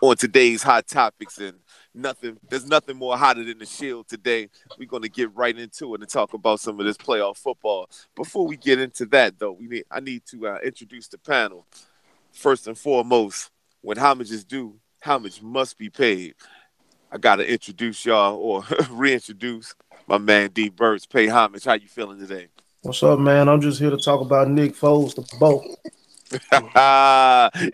on today's hot topics, and there's nothing more hotter than the Shield today. We're gonna get right into it and talk about some of this playoff football. Before we get into that, though, I need to introduce the panel. First and foremost, when homage is due, homage must be paid. I gotta introduce y'all or reintroduce my man D Burts. Pay homage. How you feeling today? What's up, man? I'm just here to talk about Nick Foles, the Bo.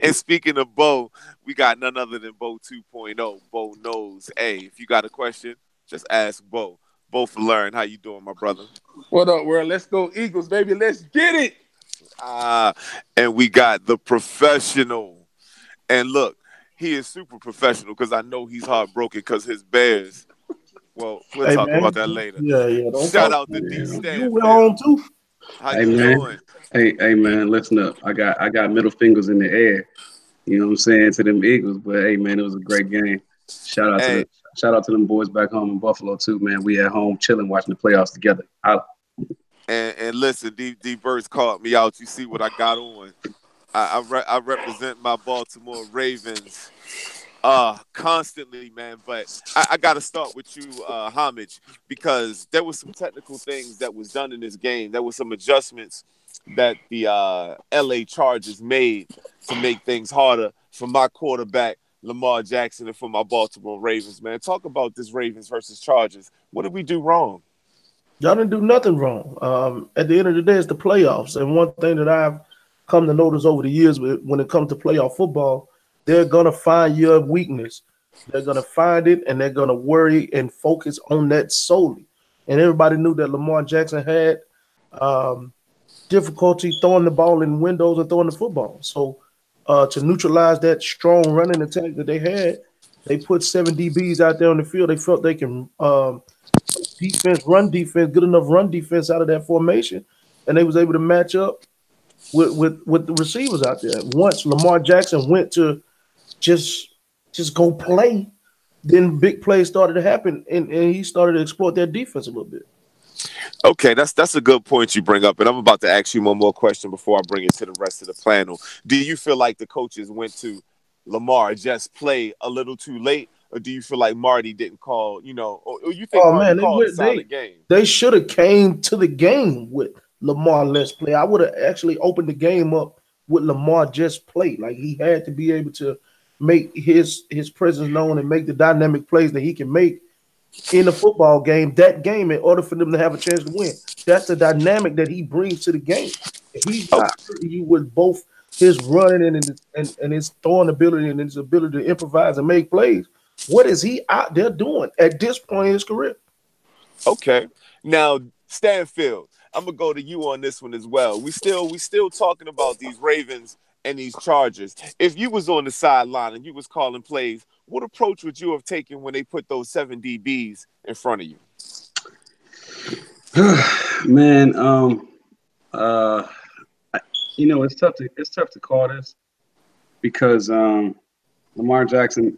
And speaking of Bo, we got none other than Bo 2.0. Bo knows. Hey, if you got a question, just ask Bo. Bo for learn. How you doing, my brother? What up, world? Let's go Eagles, baby. Let's get it. Ah, and we got the professional. And look, he is super professional because I know he's heartbroken because his Bears. Well, we'll Hey, talk about man. that later. Yeah. Don't Shout talk. out to D You went home Stanfield. too. How Hey you man, doing? hey man, listen up. I got middle fingers in the air. You know what I'm saying to them Eagles, but hey man, it was a great game. Shout out to the Hey, shout out to them boys back home in Buffalo too, man. We at home chilling, watching the playoffs together. and listen, D Birds called me out. You see what I got on? I represent my Baltimore Ravens constantly, man. But I got to start with you, homage, because there was some technical things that was done in this game. There was some adjustments that the LA Chargers made to make things harder for my quarterback Lamar Jackson and for my Baltimore Ravens, man. Talk about this Ravens versus Chargers. What did we do wrong? Y'all didn't do nothing wrong. At the end of the day, it's the playoffs. And one thing that I've come to notice over the years when it comes to playoff football, they're gonna find your weakness. They're gonna find it and they're gonna worry and focus on that solely. And everybody knew that Lamar Jackson had um, difficulty throwing the ball in windows and throwing the football. So to neutralize that strong running attack that they had, they put 7 DBs out there on the field. They felt they can run defense, good enough run defense out of that formation, and they was able to match up with the receivers out there. Once Lamar Jackson went to just just go play, then big plays started to happen, and he started to exploit their defense a little bit. Okay, that's a good point you bring up, and I'm about to ask you one more question before I bring it to the rest of the panel. Do you feel like the coaches went to Lamar just play a little too late, or do you feel like Marty didn't call? Or you think Oh Marty man, they called a went solid game? they should have came to the game with Lamar let's play. I would have actually opened the game up with Lamar just play. Like he had to be able to make his presence known and make the dynamic plays that he can make in a football game, that game, in order for them to have a chance to win. That's the dynamic that he brings to the game. If he's Oh, not hurting you with both his running and his throwing ability and his ability to improvise and make plays, what is he out there doing at this point in his career? okay. Now Stanfield, I'm gonna go to you on this one as well. We still talking about these Ravens and these Chargers. If you was on the sideline and you was calling plays, what approach would you have taken when they put those 7 DBs in front of you? Man, uh, I- it's tough to call this because Lamar Jackson,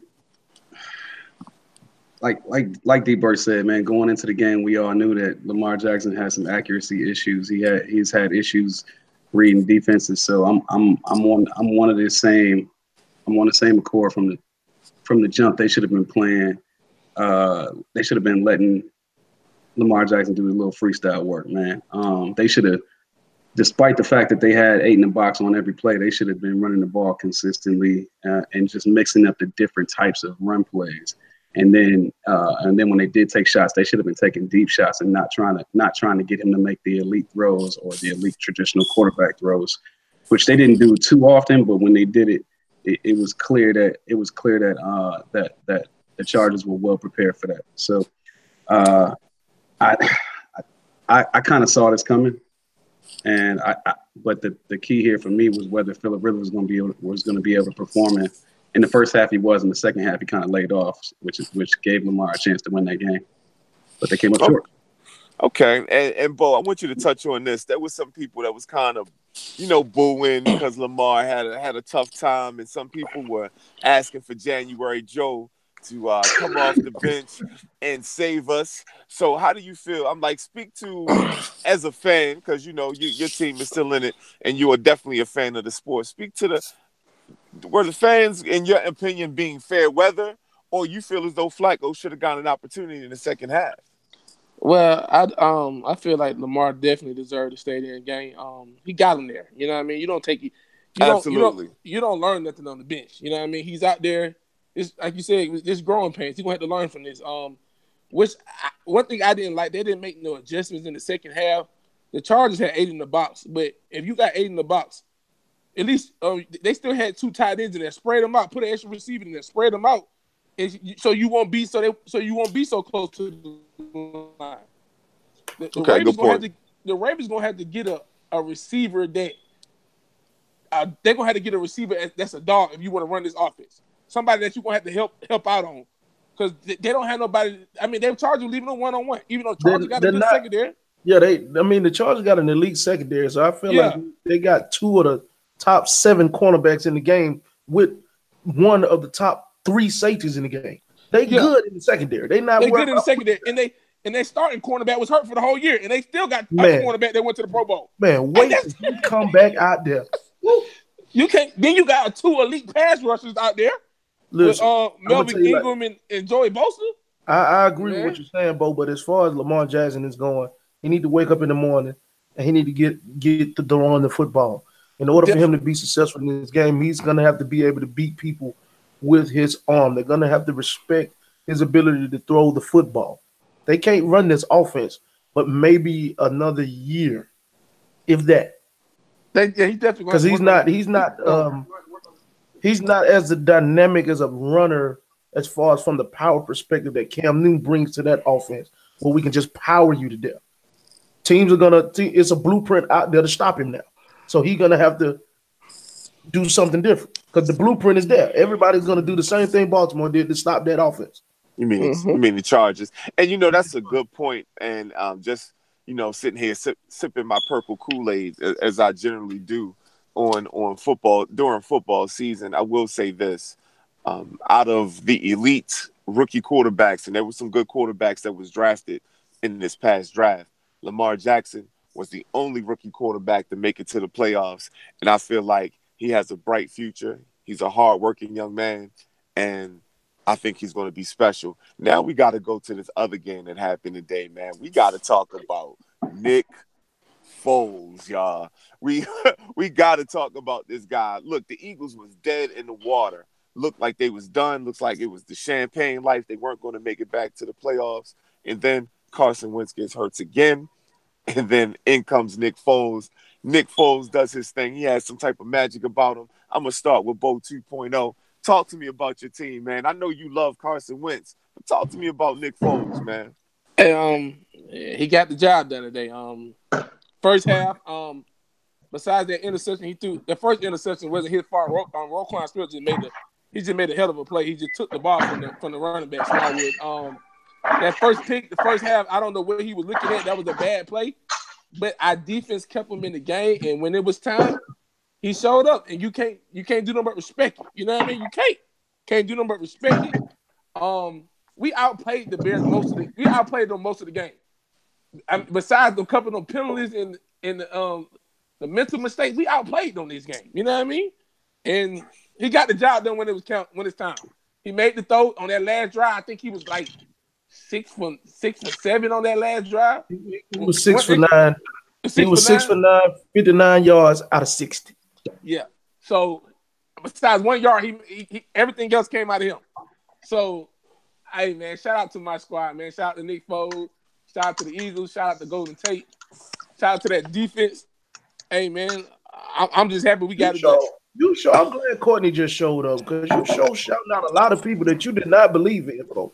like D Burt said, man, going into the game, we all knew that Lamar Jackson had some accuracy issues. He's had issues reading defenses. So I'm one of the same. I'm on the same accord from the jump. They should have been playing. They should have been letting Lamar Jackson do his little freestyle work, man. They should have, despite the fact that they had 8 in the box on every play, they should have been running the ball consistently and just mixing up the different types of run plays. And then when they did take shots, they should have been taking deep shots and not trying to get him to make the elite throws or the elite traditional quarterback throws, which they didn't do too often. But when they did it, it was clear that the Chargers were well prepared for that. So uh, I I kind of saw this coming, and but the key here for me was whether Phillip Rivers was going to be able to perform in the first half. He was. In the second half, he kind of laid off, which gave Lamar a chance to win that game. But they came up Oh, short. okay, and Bo, I want you to touch on this. There was some people that was kind of, booing because Lamar had a tough time, and some people were asking for January Joe to come off the bench and save us. So how do you feel? I'm like, speak to as a fan because your team is still in it, and you are definitely a fan of the sport. Speak to Were the fans, in your opinion, being fair weather, or you feel as though Flacco should have gotten an opportunity in the second half? Well, I feel like Lamar definitely deserved to stay there in game. He got him there. You know what I mean? You don't take it. Absolutely. You don't learn nothing on the bench. You know what I mean? He's out there. It's like you said, this growing pains. He's gonna have to learn from this. One thing I didn't like, they didn't make no adjustments in the second half. The Chargers had 8 in the box, but if you got 8 in the box, at least they still had 2 tight ends in there. Spread them out. Put an extra receiver in there. Spread them out, so you won't be so close to the line. The Ravens gonna have to get a receiver that they're gonna have to get a receiver that's a dog if you want to run this offense. Somebody that you're gonna have to help out on, because they don't have nobody. I mean, they're Chargers leaving them 1-on-1, even though Chargers got a good secondary. Yeah, the Chargers got an elite secondary, so I feel like they got 2 of the top 7 cornerbacks in the game with one of the top 3 safeties in the game. They good in the secondary. They good in the secondary, and they starting cornerback was hurt for the whole year, and they still got a cornerback that went to the Pro Bowl. Man, wait till you come back out there. You can't. Then you got 2 elite pass rushers out there. Listen, with Melvin Ingram and Joey Bosa. I agree with what you're saying, Bo, but as far as Lamar Jackson is going, he need to wake up in the morning and he need to get the door on the football. In order for him to be successful in this game, he's going to have to be able to beat people with his arm. They're going to have to respect his ability to throw the football. They can't run this offense, but maybe another year, if that. He definitely, because he's not as dynamic as a runner as far as from the power perspective that Cam Newton brings to that offense, where we can just power you to death. Teams are it's a blueprint out there to stop him now. So he's gonna have to do something different because the blueprint is there. Everybody's gonna do the same thing Baltimore did to stop that offense. You mean the Chargers? And that's a good point. And just sitting here sipping my purple Kool-Aid as I generally do on football during football season. I will say this: out of the elite rookie quarterbacks, and there were some good quarterbacks that was drafted in this past draft, Lamar Jackson was the only rookie quarterback to make it to the playoffs. And I feel like he has a bright future. He's a hardworking young man, and I think he's going to be special. Now we got to go to this other game that happened today, man. We got to talk about Nick Foles, y'all. We got to talk about this guy. Look, the Eagles was dead in the water. Looked like they was done. Looks like it was the champagne life. They weren't going to make it back to the playoffs. And then Carson Wentz gets hurt again. And then in comes Nick Foles. Nick Foles does his thing. He has some type of magic about him. I'm going to start with Bo 2.0. Talk to me about your team, man. I know you love Carson Wentz, but talk to me about Nick Foles, man. He got the job done today. First half, besides that interception he threw, the first interception wasn't his fault. Roquan Smith just made a hell of a play. He just took the ball from the running back. That first pick, the first half, I don't know what he was looking at. That was a bad play, but our defense kept him in the game. And when it was time, he showed up. And you can't do nothing but respect it. You know what I mean? You can't do nothing but respect it. We outplayed the Bears most of the game. Besides the couple of penalties and the mental mistakes, we outplayed them this game. You know what I mean? And he got the job done when it's time. He made the throw on that last drive. I think he was like 6 for 7 on that last drive. He was 6 for 9. He was 6 for 9, 59 yards out of 60. Yeah. So besides 1 yard, he everything else came out of him. So, hey man, shout out to my squad, man. Shout out to Nick Foles. Shout out to the Eagles. Shout out to Golden Tate. Shout out to that defense. Hey man, I'm just happy we got it done. I'm glad Courtney just showed up because you shouting out a lot of people that you did not believe in, bro.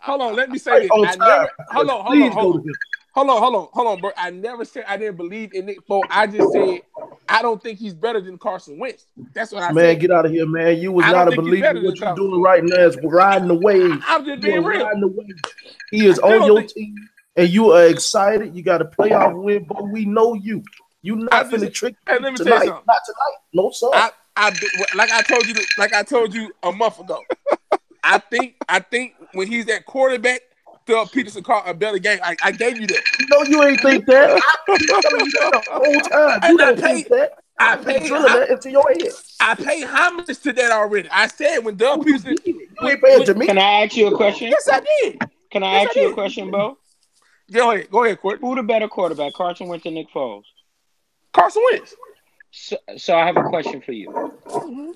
Hold on. Let me say this. Hold on, bro. I never said I didn't believe in Nick Foles. I just said I don't think he's better than Carson Wentz. That's what I said. Man, get out of here, man. You was not a believer. What you're doing right now is riding the wave. I'm just being real. He is on your team, and you are excited. You got a playoff win, but we know you. You not finna trick let me tonight. Tell you something. Not tonight. No, sir. Like I told you a month ago. I think when he's at quarterback, Phil Peterson called a better game. I gave you that. No, you ain't think that. I've been telling you that the whole time. You don't think that. I've been drilling that into your head. I pay homage to that already. I said when Doug Peterson. You ain't paying to me. Can I ask you a question? Yes, I did. Can I ask you a question, Bo? Go ahead, Court. Who the better quarterback, Carson Wentz or Nick Foles? Carson Wentz. So I have a question for you.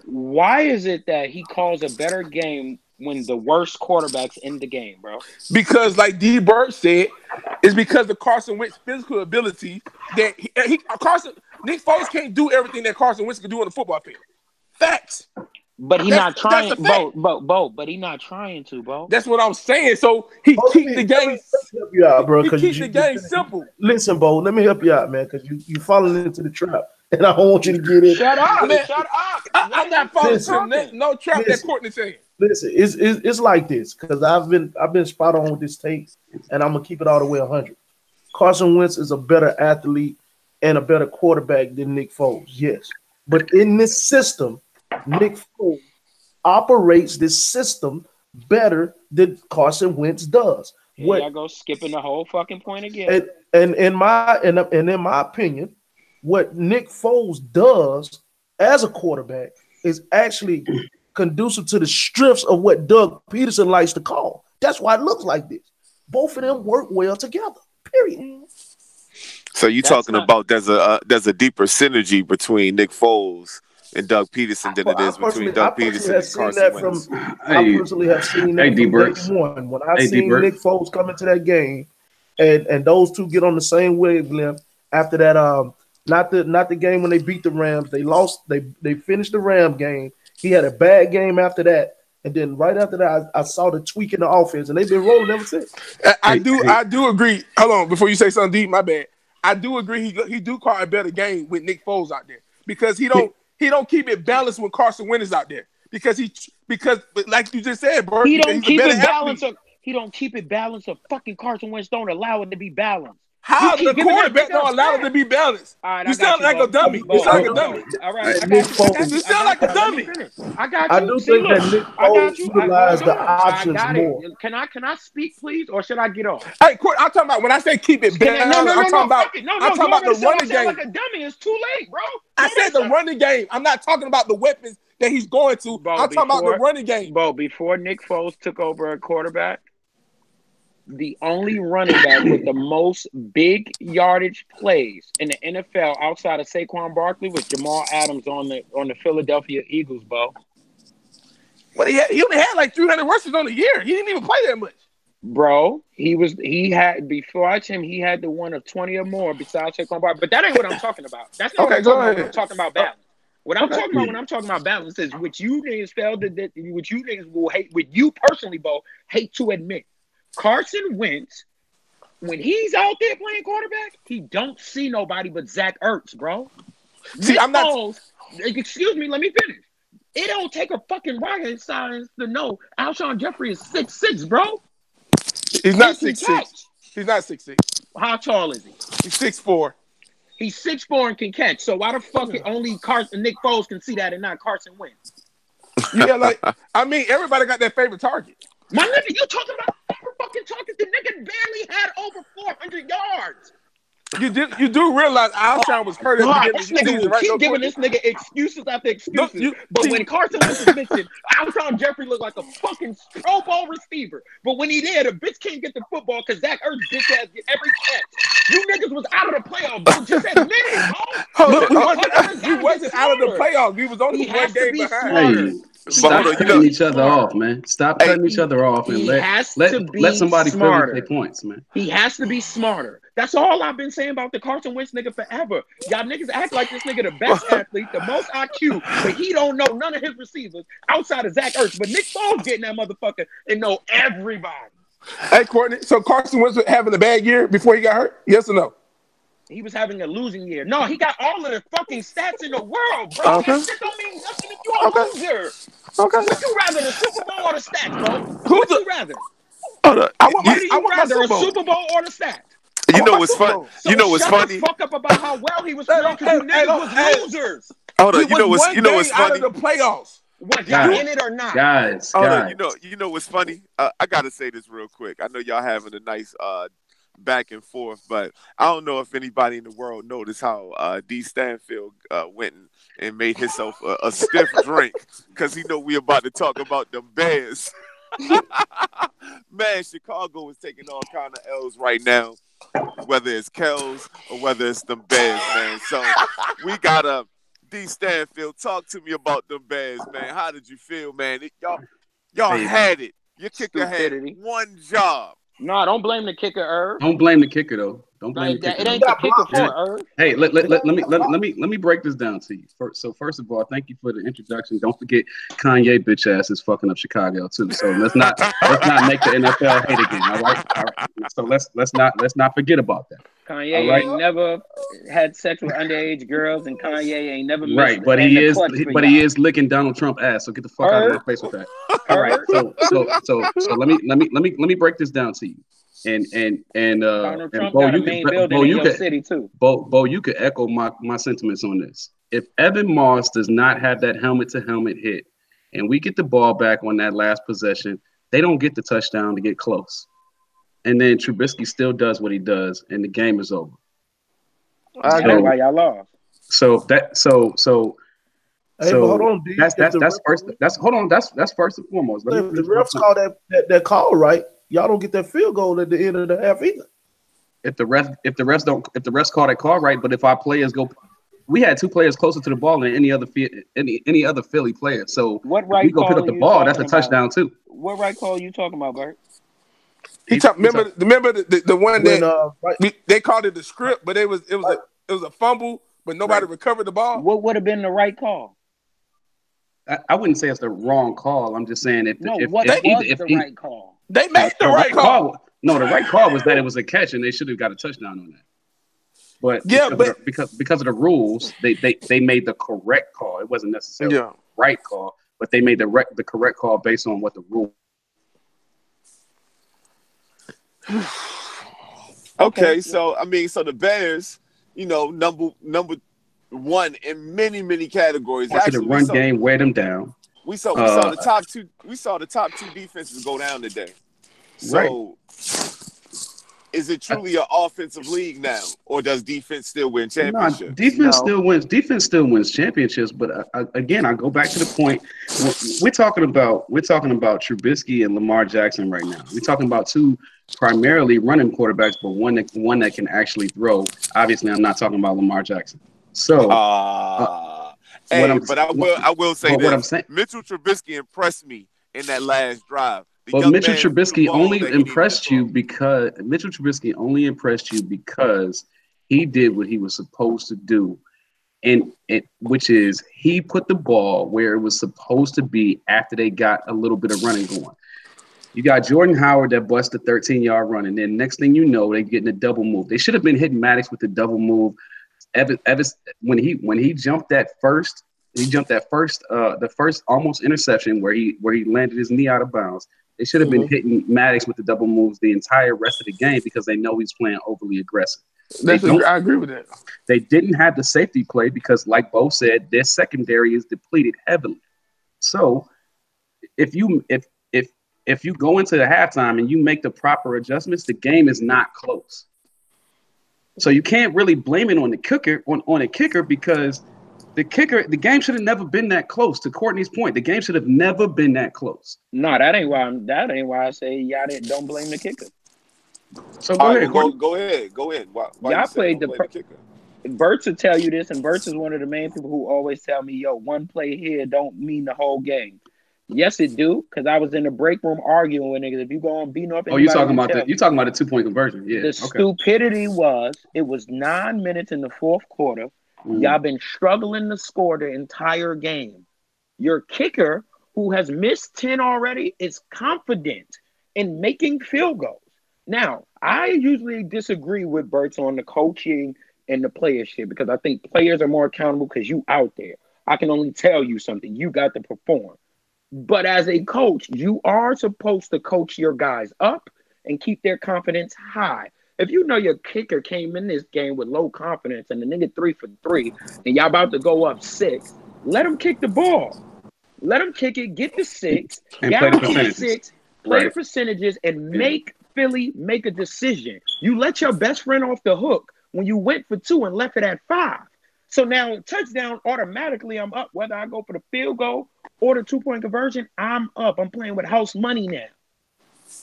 Why is it that he calls a better game when the worst quarterback's in the game, bro? Because, like D. Bird said, it's because of Carson Wentz's physical ability that Nick Foles can't do everything that Carson Wentz can do on the football field. Facts. But he's not trying, Bo. But he's not trying to, Bo. That's what I'm saying. So he keeps the game. You out, bro, he keeps the game simple. Listen, Bo, let me help you out, man, because you falling into the trap, and I don't want you to get in. Shut up, man. Shut up. I'm not falling into no trap that Courtney saying. Listen, it's like this, because I've been spot on with this take, and I'm gonna keep it all the way 100. Carson Wentz is a better athlete and a better quarterback than Nick Foles, yes, but in this system, Nick Foles operates this system better than Carson Wentz does. Here I go skipping the whole fucking point again. And in my opinion, what Nick Foles does as a quarterback is actually conducive to the strengths of what Doug Peterson likes to call. That's why it looks like this. Both of them work well together. Period. So you're talking about there's a deeper synergy between Nick Foles and Doug Peterson than it is between Doug Peterson and Carson Wentz. I personally have seen that from day one. When I seen Nick Foles come into that game, and those two get on the same wavelength after that. Not the game when they beat the Rams. They lost. They finished the Ram game. He had a bad game after that, and then right after that, I saw the tweak in the offense, and they've been rolling ever since. I do agree. Hold on, before you say something deep, my bad. I do agree. He do call a better game with Nick Foles out there because he don't keep it balanced when Carson Wentz is out there because like you just said, bro, he don't keep it balanced. He don't keep it balanced. Or fucking Carson Wentz don't allow it to be balanced. How the quarterback don't allow it to be balanced? Right, you sound like a dummy. You sound like a dummy. All right, you sound like a dummy. I got you. I do think that Nick Foles utilized the options more. Can I speak, please, or should I get off? Hey, Court, I'm talking about when I say keep it balanced. I'm talking about the running game. Like a dummy, it's too late, bro. I said the running game. I'm not talking about the weapons that he's going to. I'm talking about the running game. Bo, before Nick Foles took over a quarterback, the only running back with the most big yardage plays in the NFL outside of Saquon Barkley was Jamal Adams on the Philadelphia Eagles, Bo. But he only had like 300 rushes on the year. He didn't even play that much. Bro, he had before I him, he had the one of 20 or more besides Saquon Barkley. But that ain't what I'm talking about. That's not what I'm talking about balance. What I'm talking about when I'm talking about balance is what you niggas what you niggas will hate, what you personally, Bo, hate to admit. Carson Wentz, when he's out there playing quarterback, he don't see nobody but Zach Ertz, bro. See, excuse me, let me finish. It don't take a fucking rocket science to know Alshon Jeffrey is 6'6", bro. He's not 6'6". He's not 6'6". How tall is he? He's 6'4". He's 6'4" and can catch. So why the fuck only Nick Foles can see that and not Carson Wentz? Yeah, everybody got their favorite target. My nigga, you talking about fucking targets? The nigga barely had over 400 yards. You do realize Alshon was hurt at the beginning of the season, right? Keep giving this nigga excuses after excuses. But when Carson Wentz is mentioned, Alshon Jeffrey looked like a fucking Pro Bowl receiver. But when he did, a bitch can't get the football because Zach Ertz bitch ass get every catch. You niggas was out of the playoffs, bro. Just admit it, bro. He wasn't out of the playoffs. He was only one game behind. Stop cutting each other off, man. Stop cutting each other off and let somebody finish their points, man. He has to be smarter. That's all I've been saying about the Carson Wentz nigga forever. Y'all niggas act like this nigga the best athlete, the most IQ, but he don't know none of his receivers outside of Zach Ertz. But Nick Foles getting that motherfucker and know everybody. Hey, Courtney, so Carson Wentz having a bad year before he got hurt? Yes or no? He was having a losing year. No, he got all of the fucking stats in the world, bro. Okay. That shit don't mean nothing if you're a loser. Okay. Would you rather the Super Bowl or the stats, bro? Who'd you rather? I want rather a Super Bowl or the stats? You know what's funny? So you know what's shut funny? The fuck up about how well he was playing because you niggas was losers. Hold on. You know what's funny? Out of the playoffs. What, y'all in it or not? Guys. You know what's funny? I gotta say this real quick. I know y'all having a nice back and forth. But I don't know if anybody in the world noticed how D. Stanfield went and made himself a stiff drink because he know we about to talk about them Bears. Man, Chicago is taking all kind of L's right now, whether it's Kells or whether it's them Bears, man. So we gotta D. Stanfield, talk to me about them Bears, man. How did you feel, man? Y'all had it. Your kicker had one job. No, don't blame the kicker, Irv. Don't blame the kicker though. Don't blame the kicker. It ain't the kicker for Irv. Hey, let me break this down to you. First of all, thank you for the introduction. Don't forget Kanye bitch ass is fucking up Chicago too. So let's not make the NFL hate again. All right. So let's not forget about that. Kanye ain't never had sex with underage girls, and Kanye ain't never missed right. But he is licking Donald Trump ass. So get the fuck out of my face with that. All right. So let me break this down to you. And Bo, you could echo my sentiments on this. If Evan Moss does not have that helmet-to-helmet hit, and we get the ball back on that last possession, they don't get the touchdown to get close. And then Trubisky still does what he does, and the game is over. That's why y'all lost. Hey, but hold on, D. That's first and foremost. If the refs call that call right, y'all don't get that field goal at the end of the half either. If the refs call that call right, but if our players go, we had two players closer to the ball than any other Philly player. So what right if we go pick up the ball, that's a touchdown too. What right call are you talking about, Bert? Remember the one that they called it the script, but it was a fumble, but nobody recovered the ball. What would have been the right call? I wouldn't say it's the wrong call. I'm just saying if the right call? They made the right call. No, the right call was that it was a catch, and they should have got a touchdown on that. But because of the rules, they made the correct call. It wasn't necessarily the right call, but they made the correct call based on what the rule. Okay, so the Bears, number one in many categories. Actually, the run game weighed them down. We saw the top two. We saw the top two defenses go down today. So, is it truly an offensive league now, or does defense still win championships? Defense still wins. Defense still wins championships. But again, I go back to the point. We're talking about Trubisky and Lamar Jackson right now. We're talking about two primarily running quarterbacks, but one that can actually throw. Obviously, I'm not talking about Lamar Jackson. So, I will say this: Mitchell Trubisky impressed me in that last drive. But Mitchell Trubisky only impressed you because he did what he was supposed to do, which is he put the ball where it was supposed to be after they got a little bit of running going. You got Jordan Howard that busted a 13-yard run, and then next thing you know, they're getting a double move. They should have been hitting Maddox with the double move. Evis, when he jumped the first almost interception where he landed his knee out of bounds. They should have been hitting Maddox with the double moves the entire rest of the game because they know he's playing overly aggressive. I agree with that. They didn't have the safety play because, like Bo said, their secondary is depleted heavily. So if you go into the halftime and you make the proper adjustments, the game is not close. So you can't really blame it on the kicker because the game should have never been that close. To Courtney's point, the game should have never been that close. No, that ain't why I say y'all don't blame the kicker. So go ahead. Go ahead. Why y'all played the kicker. Bert's will tell you this, and Bert's is one of the main people who always tell me, "Yo, one play here don't mean the whole game." Yes, it do, because I was in the break room arguing with niggas. If you go on B North, you're talking about the 2-point conversion. Yeah. The stupidity was 9 minutes in the fourth quarter. Y'all been struggling to score the entire game. Your kicker, who has missed 10 already, is confident in making field goals. Now, I usually disagree with Bert's on the coaching and the player shit because I think players are more accountable because you out there. I can only tell you something. You got to perform. But as a coach, you are supposed to coach your guys up and keep their confidence high. If you know your kicker came in this game with low confidence and the nigga 3 for 3 and y'all about to go up 6, let him kick the ball. Let him kick it, get the 6, and play the percentages. Play the percentages and make Philly make a decision. You let your best friend off the hook when you went for 2 and left it at 5. So now touchdown, automatically I'm up. Whether I go for the field goal or the 2-point conversion, I'm up. I'm playing with house money now.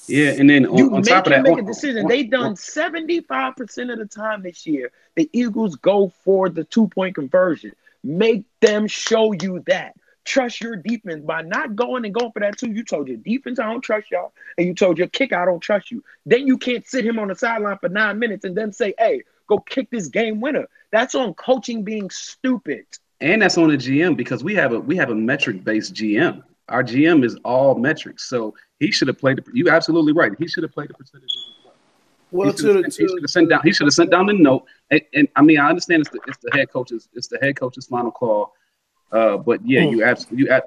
Yeah, and then on top of that, make a decision. They done 75% of the time this year. The Eagles go for the 2-point conversion. Make them show you that. Trust your defense by not going for that 2. You told your defense, I don't trust y'all. And you told your kicker, I don't trust you. Then you can't sit him on the sideline for 9 minutes and then say, hey, go kick this game winner. That's on coaching being stupid. And that's on the GM because we have a metric-based GM. Our GM is all metrics. So he should have played. You're absolutely right. He should have played the percentage. Well, he should have sent down the note. And I mean, I understand it's the head coach's final call. But yeah,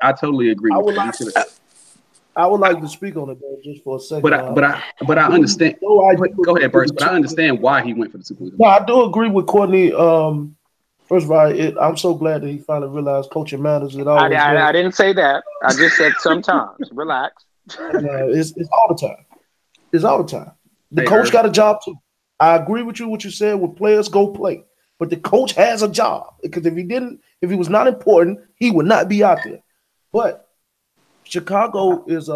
I totally agree. I would like to speak on it though, just for a second. But I understand. Go ahead, Bruce. But I understand why he went for the 2-point. No, I do agree with Courtney. First of all, I'm so glad that he finally realized coaching matters. I didn't say that. I just said sometimes. Relax. It's all the time. It's all the time. The coach got a job too. I agree with you what you said. With players, go play. But the coach has a job because if he was not important, he would not be out there. But Chicago is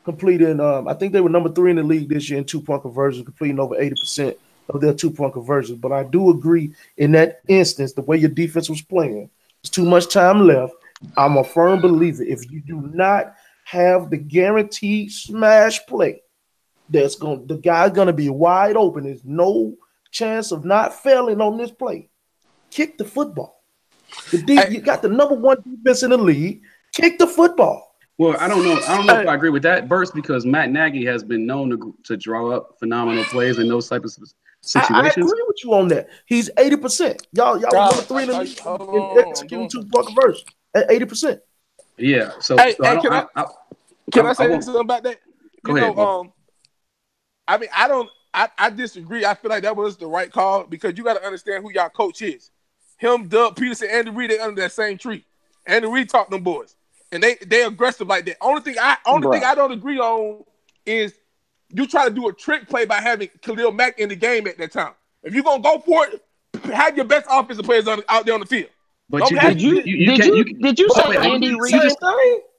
completing. I think they were number 3 in the league this year in 2-point conversions, completing over 80% of their 2-point conversions. But I do agree in that instance, the way your defense was playing, there's too much time left. I'm a firm believer if you do not have the guaranteed smash play, the guy's gonna be wide open. There's no chance of not failing on this play. Kick the football. You got the number 1 defense in the league. Kick the football. Well, I don't know if I agree with that, Burst, because Matt Nagy has been known to draw up phenomenal plays in those types of situations. I agree with you on that. He's 80%. Y'all were number 3 in the league in executing 2-point conversion at 80%. Yeah. So, can I say something about that? Go ahead. I mean, I disagree. I feel like that was the right call because you got to understand who y'all coach is. Him, Doug Peterson, Andy Reid, they under that same tree. Andy Reid taught them boys, and they aggressive like that. Only thing I don't agree on is you try to do a trick play by having Khalil Mack in the game at that time. If you're gonna go for it, have your best offensive players out there on the field. But did you say Andy Reid?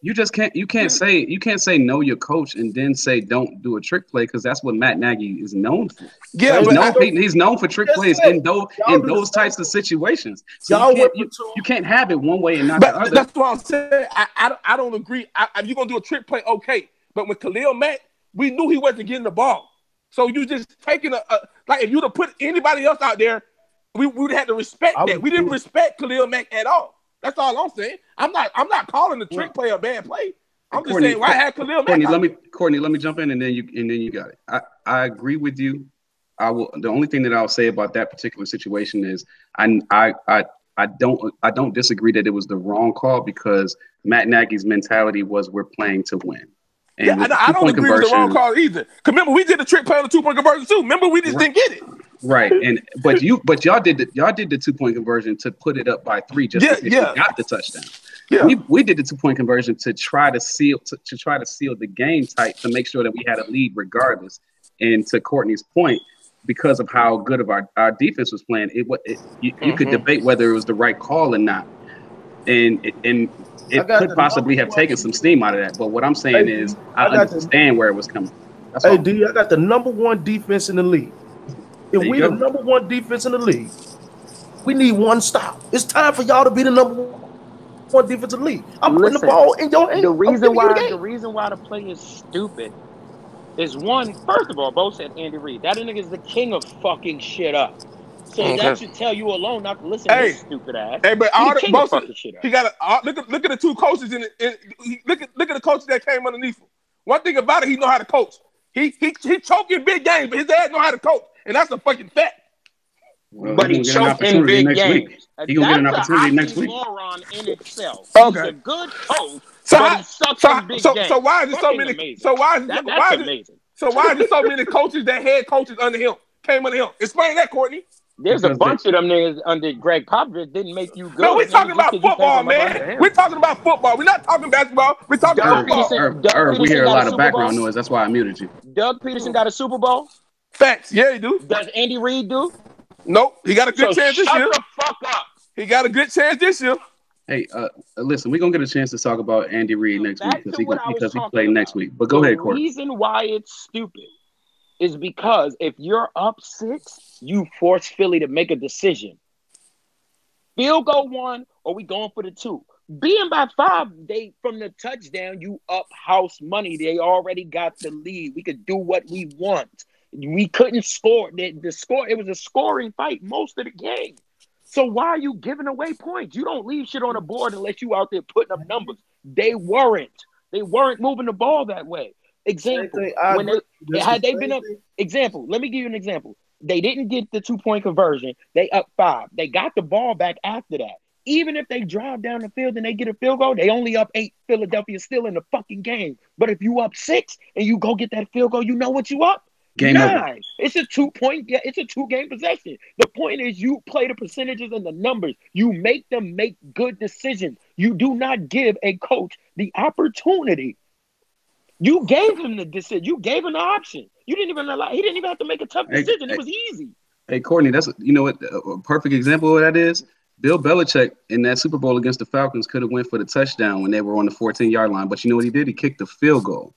You can't say know your coach and then say don't do a trick play because that's what Matt Nagy is known for. Yeah, he's known for trick plays in those types of situations. So you can't have it one way and not the other. That's what I'm saying. I don't agree. If you're gonna do a trick play, okay. But with Khalil Mack, we knew he wasn't getting the ball. So you just taking like if you'd have put anybody else out there, we would have to respect that. We didn't respect Khalil Mack at all. That's all I'm saying. I'm not calling the trick play a bad play. I'm just saying why have Khalil Mack? Courtney, let me jump in and then you got it. I agree with you. The only thing that I'll say about that particular situation is I don't disagree that it was the wrong call because Matt Nagy's mentality was we're playing to win. And I don't agree with the wrong call either. Cause remember, we did the trick play on the 2-point conversion too. Remember, we just didn't get it. Right, but y'all did the 2-point conversion to put it up by 3 just because you got the touchdown. Yeah. We did the 2-point conversion to try to seal the game tight to make sure that we had a lead regardless. And to Courtney's point, because of how good of our defense was playing, you could debate whether it was the right call or not, and it could possibly have taken some steam out of that. But what I'm saying is, I understand where it was coming. Hey, D, I got the number 1 defense in the league. If we the number 1 defense in the league, we need 1 stop. It's time for y'all to be the number 1 defense in the league. I'm putting the ball in your hand. The reason why the play is stupid is one. First of all, Bo said Andy Reid. That nigga is the king of fucking shit up. So that should tell you alone not to listen to this stupid ass. Hey, but all the Bo he got look at the 2 coaches look at the coaches that came underneath him. One thing about it, he know how to coach. He choking big games, but his dad know how to coach. And that's a fucking fact. Well, but he choked in big games. He's gonna get an opportunity next week. Moron in itself. Okay. He's a good coach, but he sucks in big games. So why is there so many? Amazing. So why is there so many coaches that had coaches under him came under him? Explain that, Courtney. There's a bunch of them niggas under Greg Popovich didn't make you good. No, we're talking about football, man. We're talking about football. We're not talking basketball. We're talking football. We hear a lot of background noise. That's why I muted you. Doug Peterson got a Super Bowl? Facts. Yeah, he do. Does Andy Reid do? Nope. He got a good chance this year. Shut the fuck up. He got a good chance this year. Hey, listen, we're going to get a chance to talk about Andy Reid next week because he played next week. But go ahead, Court. The reason why it's stupid is because if you're up 6, you force Philly to make a decision. Field goal 1, or we going for the 2. Being by 5, from the touchdown, you up house money. They already got the lead. We could do what we want. We couldn't score. The score, it was a scoring fight most of the game. So why are you giving away points? You don't leave shit on the board unless you out there putting up numbers. They weren't moving the ball that way. Example, when had they been up, example, let me give you an example. They didn't get the 2-point conversion. They up 5. They got the ball back after that. Even if they drive down the field and they get a field goal, they only up 8. Philadelphia's still in the fucking game. But if you up 6 and you go get that field goal, you know what you up? Game 9. over. It's a 2-point. Yeah, it's a 2-game possession. The point is you play the percentages and the numbers. You make them make good decisions. You do not give a coach the opportunity. You gave him the decision. You gave him the option. You didn't even allow. He didn't even have to make a tough decision. It was easy. Hey, Courtney, that's what a perfect example of that is. Bill Belichick in that Super Bowl against the Falcons could have went for the touchdown when they were on the 14-yard line, but you know what he did? He kicked the field goal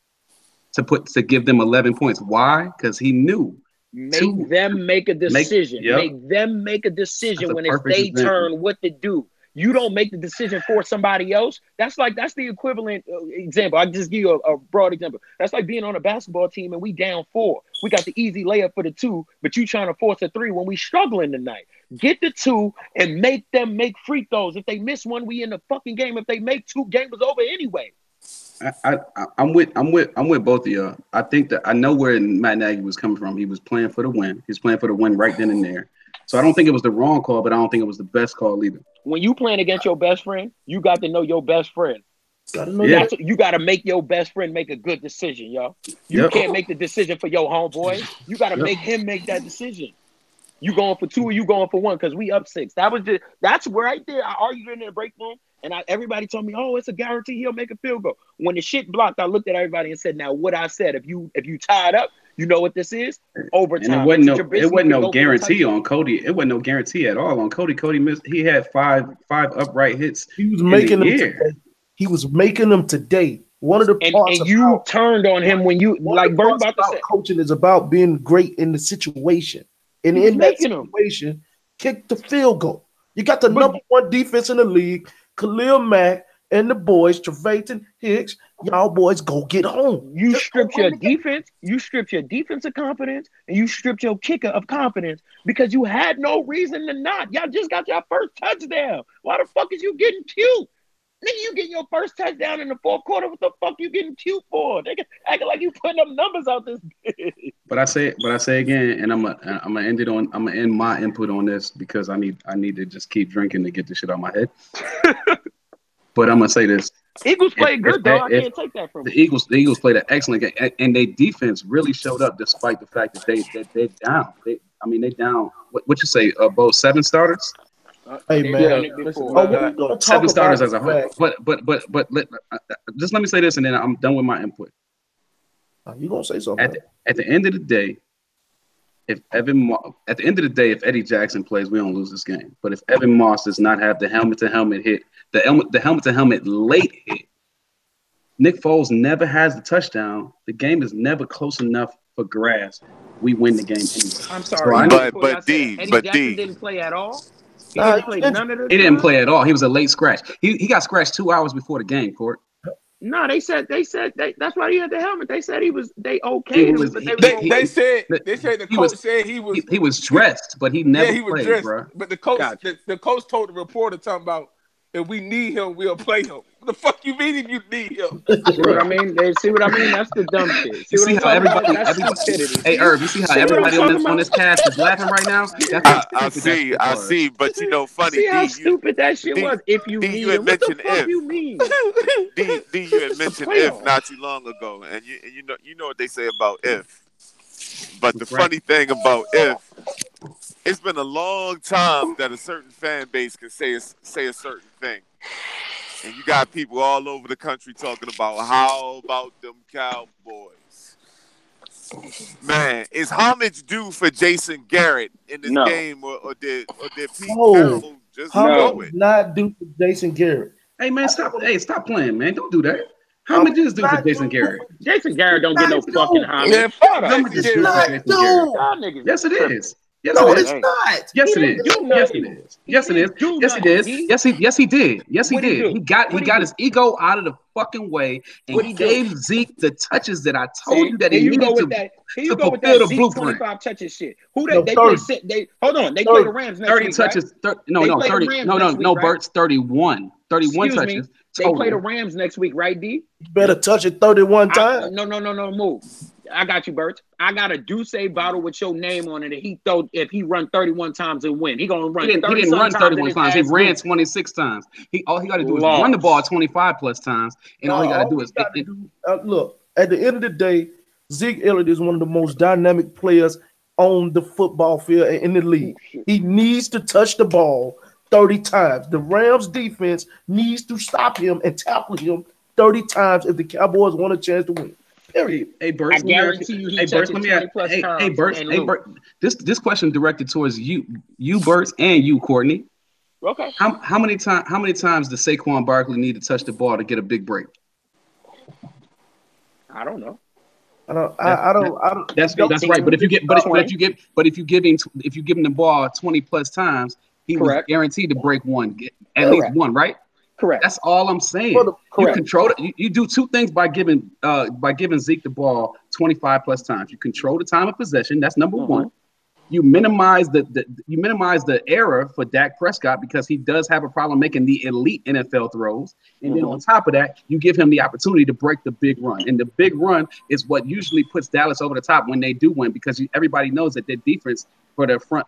to give them 11 points. Why? Because he knew. Make them make a decision. Make them make a decision when it's their turn what to do. You don't make the decision for somebody else. That's the equivalent example. I'll just give you a broad example. That's like being on a basketball team and we down 4. We got the easy layup for the 2, but you trying to force a 3 when we struggling tonight. Get the 2 and make them make free throws. If they miss one, we in the fucking game. If they make 2, game was over anyway. I'm with both of y'all. I think that I know where Matt Nagy was coming from. He was playing for the win. He's playing for the win right then and there. So I don't think it was the wrong call, but I don't think it was the best call either. When you playing against your best friend, you got to know your best friend. You got to make your best friend make a good decision, yo. You can't make the decision for your homeboy. You got to make him make that decision. You going for 2 or you going for 1 because we up 6. That's right there. I argued in the break room, and everybody told me, "Oh, it's a guarantee he'll make a field goal." When the shit blocked, I looked at everybody and said, "Now, what I said, if you tied up, you know what this is? Overtime." And it wasn't no guarantee on Cody. It wasn't no guarantee at all on Cody. Cody missed. He had five upright hits. He was making them today. He was making them today. One of the parts and you turned on him when you like Bird about to say coaching is about being great in the situation. And in that situation, kick the field goal. You got the number 1 defense in the league, Khalil Mack and the boys, Trevathan Hicks. Y'all boys go get home. You stripped your defense. You stripped your defensive confidence, and you stripped your kicker of confidence because you had no reason to not. Y'all just got your first touchdown. Why the fuck is you getting cute? Nigga, you getting your first touchdown in the 4th quarter. What the fuck you getting cute for? Nigga, acting like you putting up numbers out this bitch. But I say again, and I'm gonna end my input on this because I need to just keep drinking to get this shit out of my head. But I'm gonna say this: Eagles played good though. I can't take that from the Eagles. The Eagles played an excellent game, and their defense really showed up despite the fact that they're down. They down. What you say? Both 7 starters. Hey man, 7 starters as a whole. But just let me say this, and then I'm done with my input. You gonna say something? At the end of the day, if Eddie Jackson plays, we don't lose this game. But if Evan Moss does not have the helmet-to-helmet hit, the helmet-to-helmet late hit, Nick Foles never has the touchdown. The game is never close enough for grabs. We win the game anyway. I'm sorry, but Jackson didn't play at all. He didn't play at all. He was a late scratch. He got scratched 2 hours before the game, Court. No, they said that's why he had the helmet. They said they said the coach said he was dressed, but he never played, dressed, bro. But the coach told the reporter talking about if we need him, we'll play him. What the fuck you mean if you need him? See what I mean? See what I mean? That's the dumb shit. See how everybody hey Irv, you see how everybody on this cast is laughing right now? I see, but you know, funny. See how stupid that shit was. If you need him, what the fuck you mean? You had mentioned if not too long ago, and you know what they say about if. But the funny thing about if It's been a long time that a certain fan base can say a certain thing. And you got people all over the country talking about how about them Cowboys. Man, is homage due for Jason Garrett in this game, or did Pete Carroll just know it? Not due for Jason Garrett. Hey man, stop playing, man. Don't do that. Homage is due for Jason Garrett. Jason Garrett don't get no fucking homage. Man, Homage is due for Jason Garrett. Yes, it is. Yes, No, it it's is. not. Yes, it is. Yes, it is. Yes, it is. Yes, it is. Yes, he did. Yes, he did. He got his ego out of the fucking way and gave Zeke the touches that I told you that he needed to fulfill the blueprint. 25 touches shit. Who they play? Hold on. They play the Rams next 30 week. touches. Right? 30. No, Bert's 31. 31 touches. They play the Rams next week, right, D? You better touch it 31 times. No, move. I got you, Bert. I got a Douce bottle with your name on it. And if he run 31 times and win, he gonna run. He didn't run 31 times. He ran 26 times. All he got to do is run the ball 25 plus times, and all he got to do is look. At the end of the day, Zeke Elliott is one of the most dynamic players on the football field in the league. He needs to touch the ball 30 times. The Rams defense needs to stop him and tackle him 30 times if the Cowboys want a chance to win. Period. Hey, Bert. I guarantee you he touches 20 plus times. Hey, Bert. This question directed towards you, Bert, and you, Courtney. Okay. How many times does Saquon Barkley need to touch the ball to get a big break? I don't know. I don't. That's right. But if you give him the ball 20 plus times, he was guaranteed to break at least one, right? Correct. That's all I'm saying. You control it. You do two things by giving Zeke the ball 25 plus times. You control the time of possession. That's number one. You minimize the error for Dak Prescott because he does have a problem making the elite NFL throws. And then on top of that, you give him the opportunity to break the big run. And the big run is what usually puts Dallas over the top when they do win because everybody knows that their defense for their front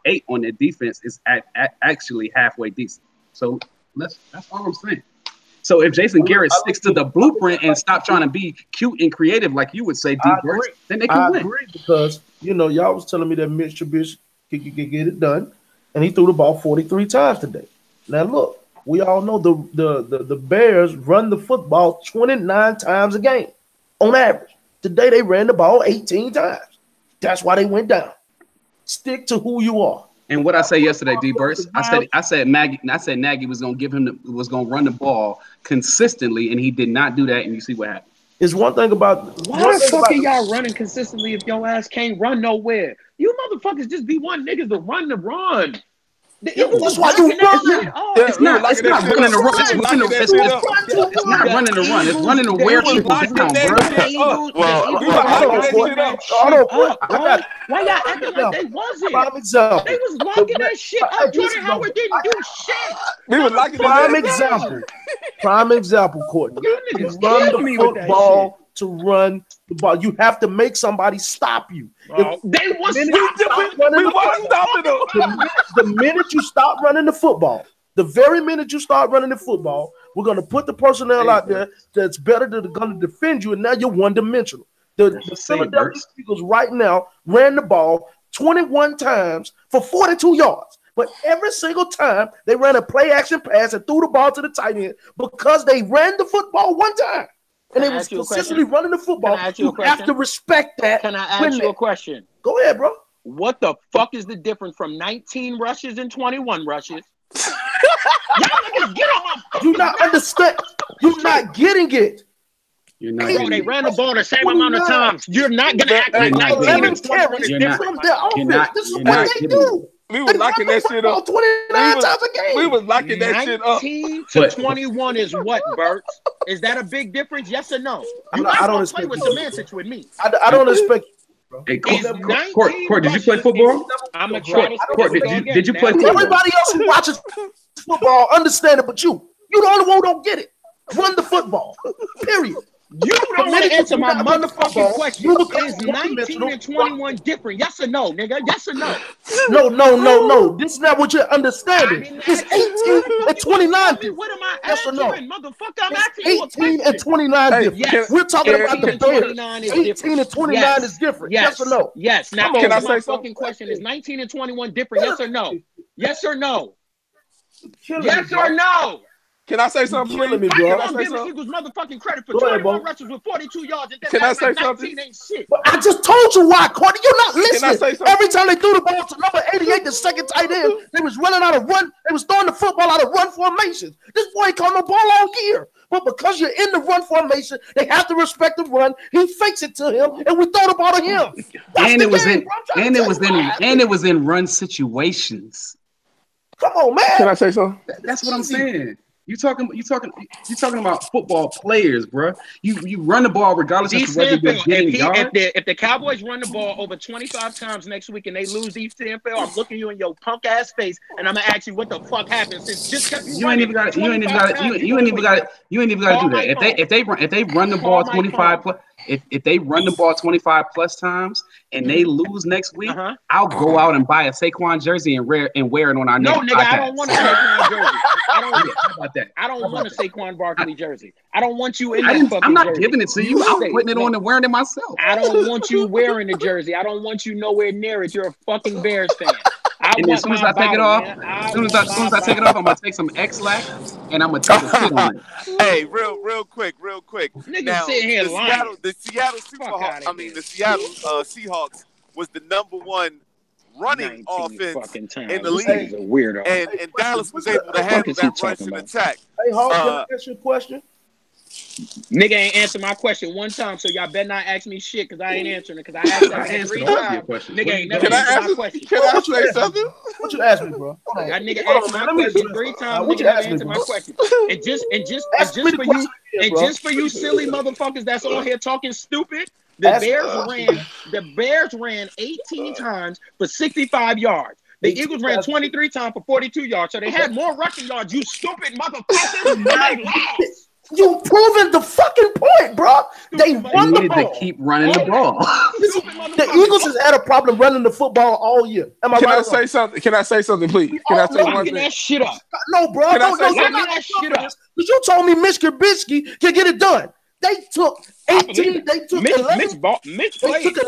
eight on their defense is actually halfway decent. So that's all I'm saying. So if Jason Garrett sticks to the blueprint and stop trying to be cute and creative, like you would say, then they can win. I agree because y'all was telling me that Mitch Trubisky can get it done, and he threw the ball 43 times today. Now look, we all know the Bears run the football 29 times a game on average. Today they ran the ball 18 times. That's why they went down. Stick to who you are. And what I said yesterday, D. Burst, I said Nagy was gonna run the ball consistently, and he did not do that. And you see what happened. It's one thing about why the fuck are y'all running consistently if your ass can't run nowhere? You motherfuckers just be one niggas to run the run. That's why you run. It's not running the run. It's not running the run. It's running to wear people down, bro. Why y'all acting like they wasn't? They was locking that shit up. Jordan Howard didn't do shit. We was locking Prime example, Courtney. You run the football to run the ball. You have to make somebody stop you. The minute you stop running the football, the very minute you start running the football, we're going to put the personnel out there that's better than going to defend you, and now you're one-dimensional. The Philadelphia Eagles right now ran the ball 21 times for 42 yards. But every single time they ran a play-action pass and threw the ball to the tight end because they ran the football one time. And they was consistently running the football. You have to respect that. Can I ask you a question? Go ahead, bro. What the fuck is the difference from 19 rushes and 21 rushes? Y'all niggas get on my You not understand. You're not getting it. You're not they ran the ball the same amount of times. You're not going to act like 19 and 21 is different. This is what they do. We was locking that shit up 29 times a game. We was locking that shit up. 19 to 21 is what, Bert? Is that a big difference? Yes or no? You might want to play with semantics with me. I don't expect. Hey, Court, did you play football? I'm gonna try to. Court, did you play football? Everybody else who watches football understand it, but you the only one who don't get it. Run the football. Period. You don't want to answer my motherfucking question. Is 19 and 21 different? Yes or no, nigga? Yes or no? No. This is not what you're understanding. It's 18 and 29 different. What am I yes answering, motherfucker? I'm asking you a 18 and 29 different. Yes. We're talking about the Bears. 18 and 29 is different. Yes or no? Yes. Now, can I say fucking question? Is 19 and 21 different? Yes or no? Yes or no? Yes or no? Can I say something, please? Me, bro. I'm giving the Eagles motherfucking credit for 21 rushes with 42 yards. And can I say something? Ain't shit. But I just told you why, Courtney. You're not listening. Every time they threw the ball to number 88, the second tight end, they was running out of run. They was throwing the football out of run formations. This boy ain't caught no ball all year. But because you're in the run formation, they have to respect the run. He fakes it to him, and we throw the ball to him. And it was in run situations. Come on, man. Can I say something? That's what I'm saying. You talking about football players, bro. You run the ball regardless of whether you're getting yards. If the Cowboys run the ball over 25 times next week and they lose these NFL, I'm looking you in your punk ass face and I'm gonna ask you what the fuck happened. Since just you ain't even got to do that. If they run the ball 25 plus, if they run the ball 25 plus times and they lose next week, I'll go out and buy a Saquon jersey and wear it on our next podcast. No, nigga, I don't want a Saquon jersey. I don't want a Saquon Barkley jersey. I don't want you in that fucking jersey. I'm not giving it to you. I'm putting it on and wearing it myself. I don't want you wearing the jersey. I don't want you nowhere near it. You're a fucking Bears fan. And as soon as I take it off, I'm gonna take some X-Lax and I'm gonna take a shit on it. Hey, real quick. Nigga now, sitting here lying. The Seattle Seahawks was the number one running offense in the league. Weirdo. And Dallas was able to handle that rushing attack. Hey, Hawk, can I ask you a question? Nigga ain't answer my question one time, so y'all better not ask me shit because I ain't answering it. Because I asked that 3 times. Nigga ain't never answered my question. Can I say something? What you ask me, bro? That nigga asked my question 3 times. Nigga never answered my question. And just for you silly motherfuckers that's on here talking stupid, the Bears ran 18 times for 65 yards. The Eagles ran 23 times for 42 yards. So they had more rushing yards, you stupid motherfuckers, and they lost. You proving the fucking point, bro. They run the ball. To keep running the ball. The Eagles has had a problem running the football all year. Am I Can right? I say something? Can I say something, please? Can I say one thing? That shit up. No, bro. Can I say no, something? that shit up. Because you told me Mitch Trubisky can get it done. They took 18. They took 11. Mitch played a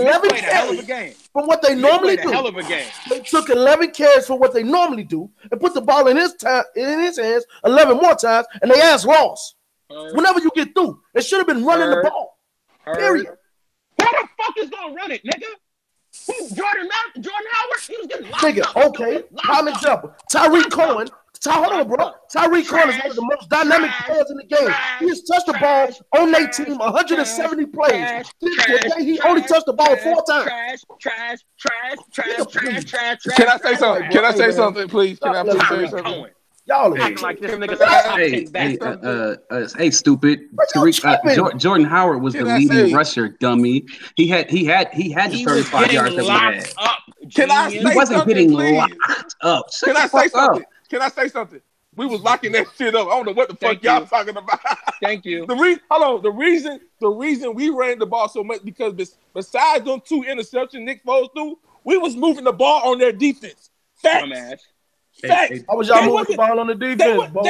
hell of a game from what they normally do. Hell of a game. They took 11 carries from what they normally do and put the ball in his hands 11 more times, and they ass lost. Whenever you get through, it should have been running the ball. Period. Who the fuck is gonna run it, nigga? Who? Jordan Howard? He was getting locked up. Okay. Prime example. Tyreek Cohen. Hold on, bro. Tyreek Cohen is one of the most dynamic players in the game. He has touched the ball on their team 170 plays. He only touched the ball 4 times. Trash. Can I say something? Can I say something, please? Can I please say something? Y'all acting like this nigga. Hey, stupid. Jordan Howard was the leading rusher, dummy. He had the 35 yards that we had. Can I say he wasn't getting locked up. Can I say something? Can I say something? We was locking that shit up. I don't know what the fuck y'all talking about. Thank you. The reason we ran the ball so much because besides them 2 interceptions Nick Foles threw, we was moving the ball on their defense. Facts. Facts. Why was y'all moving the ball on the defense, Bo?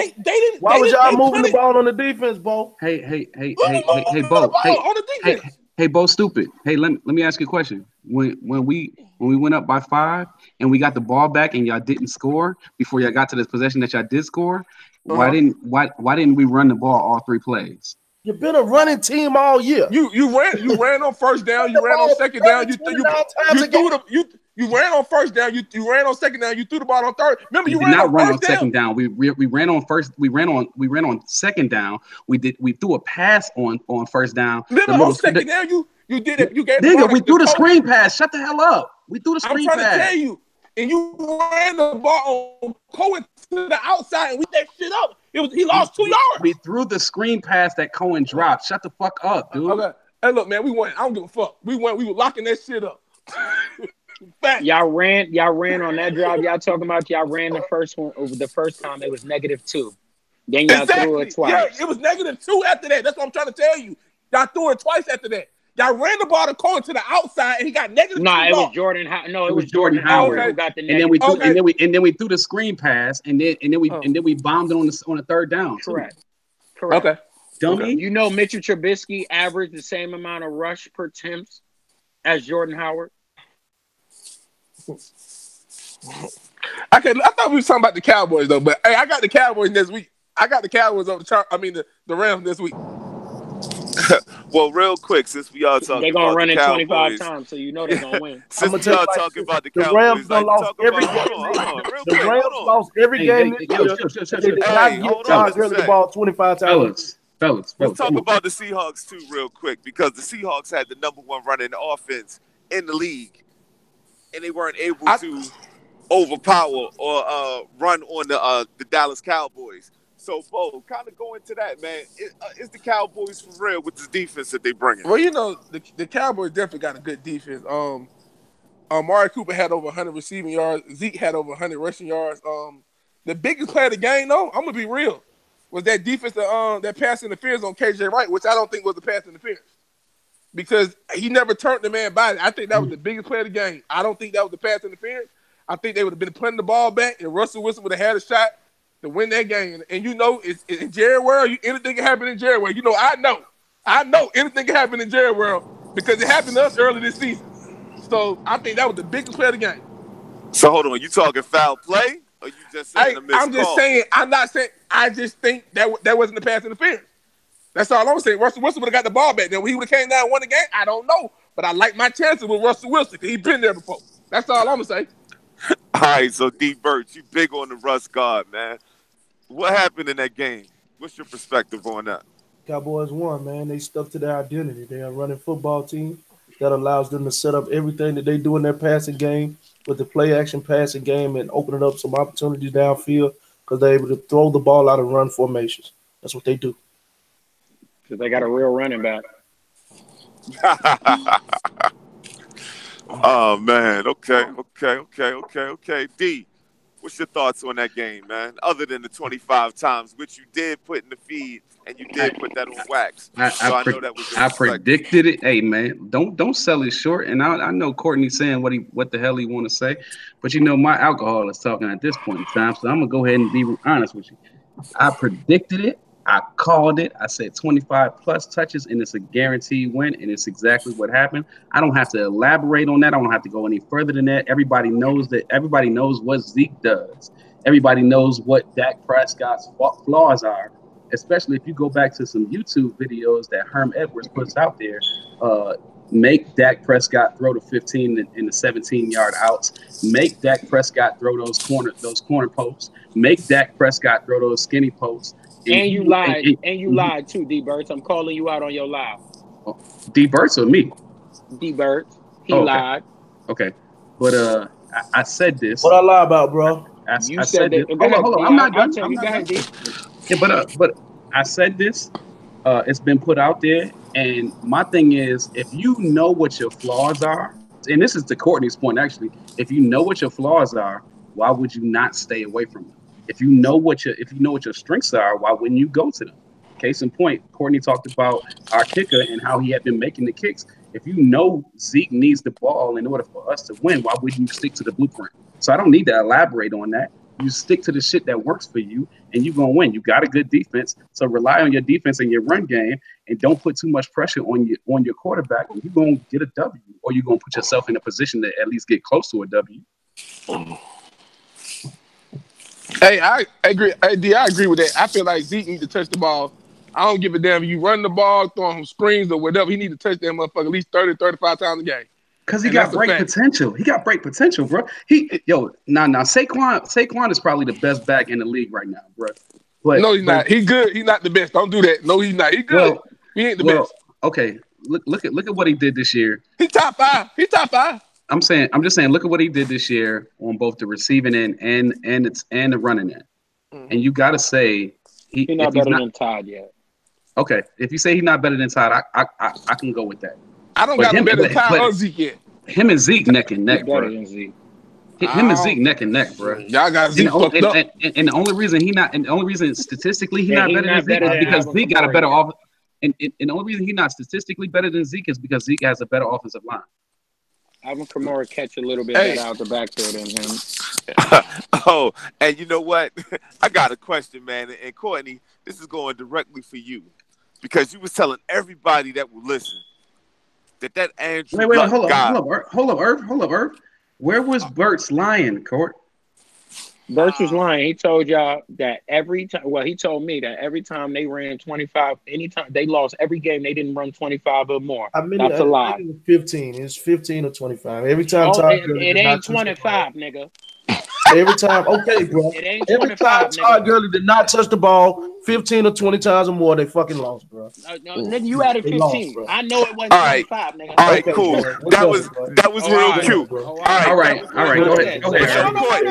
Why was y'all moving the ball on the defense, Bo? Hey, Bo. Hey, Bo, stupid. Hey, let me ask you a question. When we went up by 5 and we got the ball back and y'all didn't score before y'all got to this possession that y'all did score, why didn't we run the ball all 3 plays? You've been a running team all year. You ran on first down. You ran on second down. You ran on first down. You ran on second down. You threw the ball on third. Remember, you ran on second down. We ran on first. We ran on second down. We threw a pass on first down. Remember on second down, you did it. You gave. Nigga, we threw the screen pass. Shut the hell up. We threw the screen pass. I'm trying to tell you. And you ran the ball on Cohen to the outside, and we that shit up. He lost 2 yards. We threw the screen pass that Cohen dropped. Shut the fuck up, dude. Okay. Hey, look, man, we went. I don't give a fuck. We were locking that shit up. Y'all ran on that drive. Y'all talking about y'all ran the first one over the first time. It was -2. Then y'all threw it twice. Yeah, it was -2 after that. That's what I'm trying to tell you. Y'all threw it twice after that. Y'all ran the ball to Cole to the outside, and he got negative. Nah, it was Jordan. No, it was Jordan Howard who got the negative. And then we threw the screen pass, and then we bombed it on the third down. Correct. Okay. Dummy. You know, Mitchell Trubisky averaged the same amount of rush per attempts as Jordan Howard. I thought we were talking about the Cowboys though, but hey, I got the Cowboys this week. I got the Cowboys on the chart. I mean the Rams this week. Well, real quick, since we all talking, they're gonna about run the it Cowboys, 25 times, so you know they're gonna win. Since we all talking about the Cowboys, Rams like, lost every game. The Rams lost every game this year. They did not get Todd Gurley the ball 25 times. Fellas. Let's talk about the Seahawks too, real quick, because the Seahawks had the number one running offense in the league, and they weren't able to overpower or run on the Dallas Cowboys. So, Bo, kind of go into that, man. Is the Cowboys for real with the defense that they bringing? Well, you know, the Cowboys definitely got a good defense. Amari Cooper had over 100 receiving yards. Zeke had over 100 rushing yards. The biggest play of the game, though, I'm gonna be real, was that defense that pass interference on KJ Wright, which I don't think was a pass interference because he never turned the man body. I think that was the biggest play of the game. I don't think that was the pass interference. I think they would have been putting the ball back, and Russell Wilson would have had a shot to win that game. And you know, it's in Jerry World, anything can happen in Jerry World. You know, I know anything can happen in Jerry World because it happened to us early this season. So I think that was the biggest play of the game. So hold on, you talking foul play, or you just saying a missed I'm just call? saying. I'm not saying. I just think that wasn't the pass interference. That's all I'm saying. Russell Wilson would have got the ball back. Then when he would have came down and won the game, I don't know. But I like my chances with Russell Wilson because he's been there before. That's all I'm gonna say. All right, so D. Birch, you big on the Russ guard, man. What happened in that game? What's your perspective on that? Cowboys won, man. They stuck to their identity. They're a running football team that allows them to set up everything that they do in their passing game with the play action passing game and opening up some opportunities downfield because they're able to throw the ball out of run formations. That's what they do. Because they got a real running back. Oh, man. Okay. D, what's your thoughts on that game, man? Other than the 25 times, which you did put in the feed, and you did put that on wax. I know that was I predicted it. Hey, man, don't sell it short. And I know Courtney's saying what the hell he want to say, but you know my alcohol is talking at this point in time, so I'm gonna go ahead and be honest with you. I predicted it. I called it. I said 25 plus touches, and it's a guaranteed win, and it's exactly what happened. I don't have to elaborate on that. I don't have to go any further than that. Everybody knows that. Everybody knows what Zeke does. Everybody knows what Dak Prescott's flaws are, especially if you go back to some YouTube videos that Herm Edwards puts out there. Make Dak Prescott throw the 15 and the 17-yard outs. Make Dak Prescott throw those corner posts. Make Dak Prescott throw those skinny posts. And you lied. And you lied too, D Birds. I'm calling you out on your lie. D Birds or me? D Birds. He lied. Okay. But I said this. What I lie about, bro? I said this. Hold on. I'm not done. Yeah, but I said this. It's been put out there. And my thing is, if you know what your flaws are, and this is to Courtney's point, actually, if you know what your flaws are, why would you not stay away from them? If you know what your strengths are, why wouldn't you go to them? Case in point, Courtney talked about our kicker and how he had been making the kicks. If you know Zeke needs the ball in order for us to win, why wouldn't you stick to the blueprint? So I don't need to elaborate on that. You stick to the shit that works for you, and you're going to win. You got a good defense, so rely on your defense and your run game, and don't put too much pressure on your quarterback, and you're going to get a W, or you're going to put yourself in a position to at least get close to a W. Hey, I agree. Hey, I agree with that. I feel like Zeke needs to touch the ball. I don't give a damn if you run the ball, throwing him screens or whatever. He needs to touch that motherfucker at least 30, 35 times a game. Because he got great potential. He got great potential, bro. Saquon is probably the best back in the league right now, bro. But, no, he's not. He's good. He's not the best. Don't do that. No, he's not. He's good. Well, he ain't the best. Okay. Look at what he did this year. He's top five. I'm just saying, look at what he did this year on both the receiving end and the running end. Mm-hmm. And you got to say he's not better than Todd yet. Okay, if you say he's not better than Todd, I can go with that. I don't got him better than Todd or Zeke yet. Him and Zeke neck and neck, bro. Better than Zeke. Him and Zeke neck and neck, bro. Y'all got Zeke fucked up. And the only reason statistically he's not better than Zeke is because Zeke got a better offense. And the only reason he's not statistically better than Zeke is because Zeke has a better offensive line. Alvin Kamara catch a little bit better out the backfield than him. Oh, and you know what? I got a question, man. And Courtney, this is going directly for you because you was telling everybody that will listen that Andrew Wait, Luck hold guy. up, Irv. Where was Burt's lying, Court? Burt's was lying. He told y'all that every time. Well, he told me that every time they ran 25, anytime they lost every game, they didn't run 25 or more. That's a lie. 15. It's 15 or 25. Every time. It ain't 25, nigga. Every time, okay, bro. It ain't Every 25, time Todd Gurley did not touch the ball 15 or 20 times or more, they fucking lost, bro. No, nigga, you added 15. Lost, I know it wasn't 25, nigga. All right, Okay, cool. bro. That was real cute. All right. Go ahead.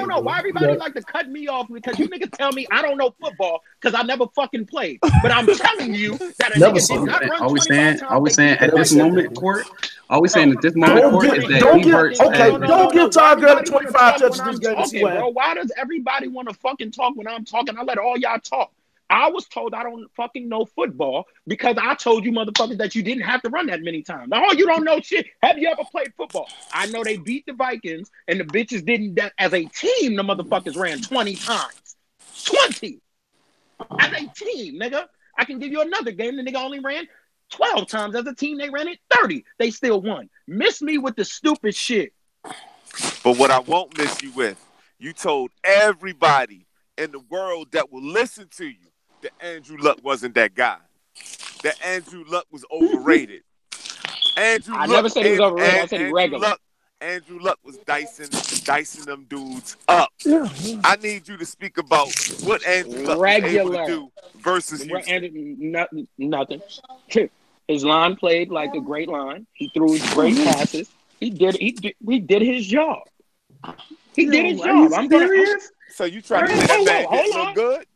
No. Why everybody like to cut me off because you niggas tell me I don't know football because I never fucking played. But I'm telling you that a nigga did not run 25 times. Are we saying at this moment, Court? Are we saying at this moment, Court, is that he hurts? Don't give Todd Gurley 25 touches this game to see what happens. Why does everybody want to fucking talk when I'm talking? I let all y'all talk. I was told I don't fucking know football because I told you motherfuckers that you didn't have to run that many times. Oh, you don't know shit. Have you ever played football? I know they beat the Vikings and the bitches didn't. As a team, the motherfuckers ran 20 times. 20! As a team, nigga. I can give you another game. The nigga only ran 12 times. As a team, they ran it 30. They still won. Miss me with the stupid shit. But what I won't miss you with, you told everybody in the world that will listen to you that Andrew Luck wasn't that guy. That Andrew Luck was overrated. I never said he was overrated. I said he regular. Andrew Luck was dicing them dudes up. Yeah. I need you to speak about what Andrew Luck was able to do versus Houston. Nothing. His line played like a great line. He threw great passes. He did his job. He did his job. I'm serious. So you trying to say that man didn't look good?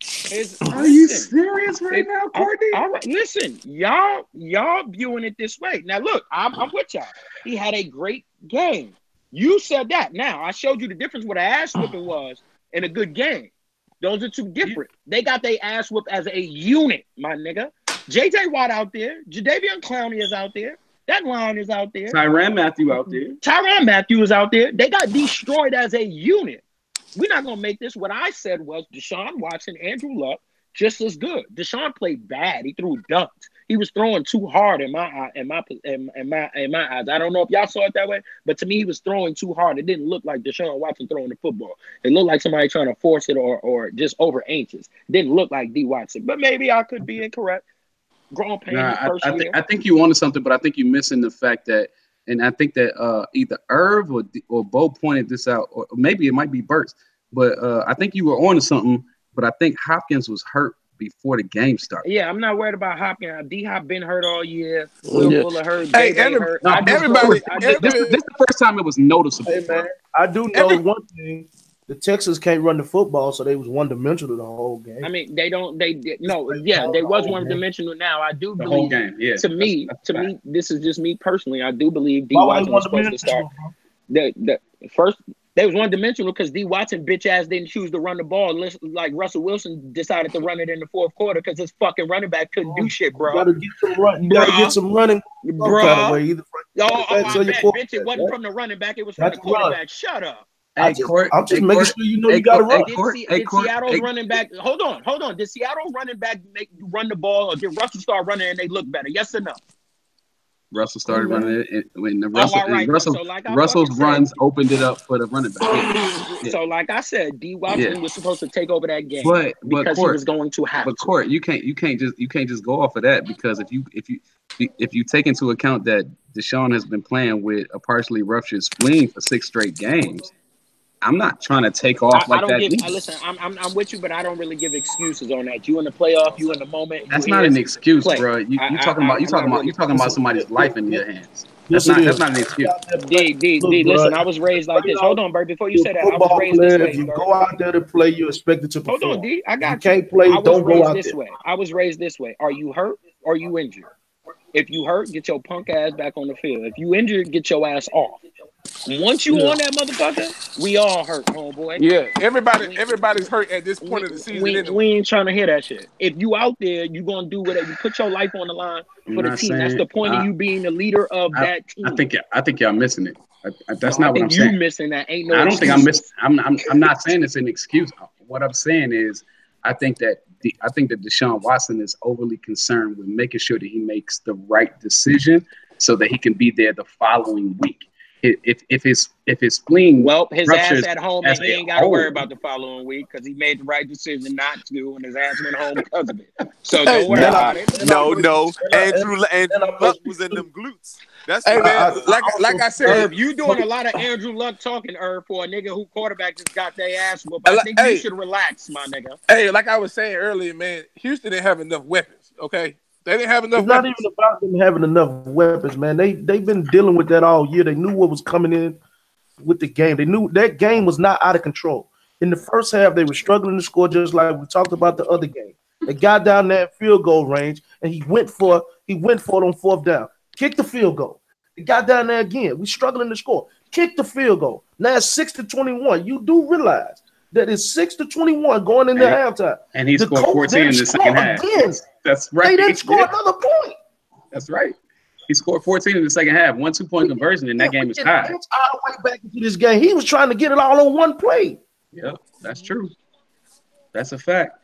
Are you serious right now, Courtney? All right, listen, y'all viewing it this way. Now look, I'm with y'all. He had a great game. You said that. Now I showed you the difference what an ass whooping was in a good game. Those are two different. They got their ass whooped as a unit, my nigga. JJ Watt out there. Jadeveon Clowney is out there. That line is out there. Tyrann Mathieu out there. Tyrann Mathieu is out there. They got destroyed as a unit. We're not gonna make this. What I said was Deshaun Watson, Andrew Luck, just as good. Deshaun played bad. He threw dunks. He was throwing too hard in my eyes. I don't know if y'all saw it that way, but to me, he was throwing too hard. It didn't look like Deshaun Watson throwing the football. It looked like somebody trying to force it or just over anxious. Didn't look like D. Watson, but maybe I could be incorrect. Grown pain. I think you wanted something, but I think you're missing the fact that, and I think that either Irv or Bo pointed this out, or maybe it might be Burt's, but I think you were onto something. But I think Hopkins was hurt before the game started. Yeah, I'm not worried about Hopkins. D-Hop been hurt all year. Will Fuller hurt. Hey, hurt. everybody. This is the first time it was noticeable. Hey, man, I do know one thing. The Texans can't run the football, so they was one-dimensional the whole game. I mean, they was one-dimensional. Now I do believe. The whole game, yeah. To me, this is just me personally. I do believe D. Watson was supposed to start. The first, they was one-dimensional because D. Watson bitch ass didn't choose to run the ball. Like Russell Wilson decided to run it in the fourth quarter because his fucking running back couldn't do shit, bro. You gotta get some running, bro. Kind of way. Bitch, it wasn't from the running back. It was from the quarterback. Shut up. I'm just making sure you know you got to run. Did Seattle's running back? Hold on. Did Seattle's running back make you run the ball, or did Russell start running and they look better? Yes or no? Russell started running it when Russell's runs opened it up for the running back. Yeah. So, like I said, D. Watson was supposed to take over that game, because he was going to have. But Court, you can't just go off of that because if you take into account that Deshaun has been playing with a partially ruptured spleen for 6 straight games. I'm not trying to take off listen, I'm with you, but I don't really give excuses on that. You in the playoff, you in the moment. That's not an excuse, bro. You talking about somebody's life in your hands. That's not an excuse. D, listen, I was raised like this. Hold on, Bert. Before you say that, I was raised this way. If you go out there to play, you're expected to perform. Hold on, D. I got you. Can't play. Don't go out there. I was raised this way. Are you hurt? Or are you injured? If you hurt, get your punk ass back on the field. If you injured, get your ass off. Once you on that motherfucker, we all hurt, homeboy. Yeah, everybody's hurt at this point of the season. We ain't trying to hear that shit. If you out there, you gonna do whatever. You put your life on the line for the team. That's the point of you being the leader of that team. I think y'all missing it. That's not what I'm saying. You missing that? Ain't no. I don't think I'm missing. I'm not saying it's an excuse. What I'm saying is, I think that Deshaun Watson is overly concerned with making sure that he makes the right decision so that he can be there the following week. If his spleen his ass at home and he ain't got to worry about the following week because he made the right decision not to, and his ass went home because of it. So don't worry about it. No, Andrew Luck was in them glutes. That's man. Like I said, you doing a lot of Andrew Luck talking, for a nigga who quarterback just got their ass whooped. I think you should relax, my nigga. Hey, like I was saying earlier, man, Houston didn't have enough weapons. Okay. They didn't have enough. It's not even about them having enough weapons, man. They've been dealing with that all year. They knew what was coming in with the game. They knew that game was not out of control. In the first half, they were struggling to score, just like we talked about the other game. They got down there field goal range, and he went for it on fourth down. Kicked the field goal. They got down there again. We struggling to score. Kicked the field goal. Now it's 6-21. You do realize that it's 6-21 going into halftime. And he scored 14 in the second half. Again. That's right. They didn't score another point. That's right. He scored 14 in the second half. 1 2-point conversion, and that game is tied. All the way back into this game. He was trying to get it all on one play. Yeah, that's true. That's a fact.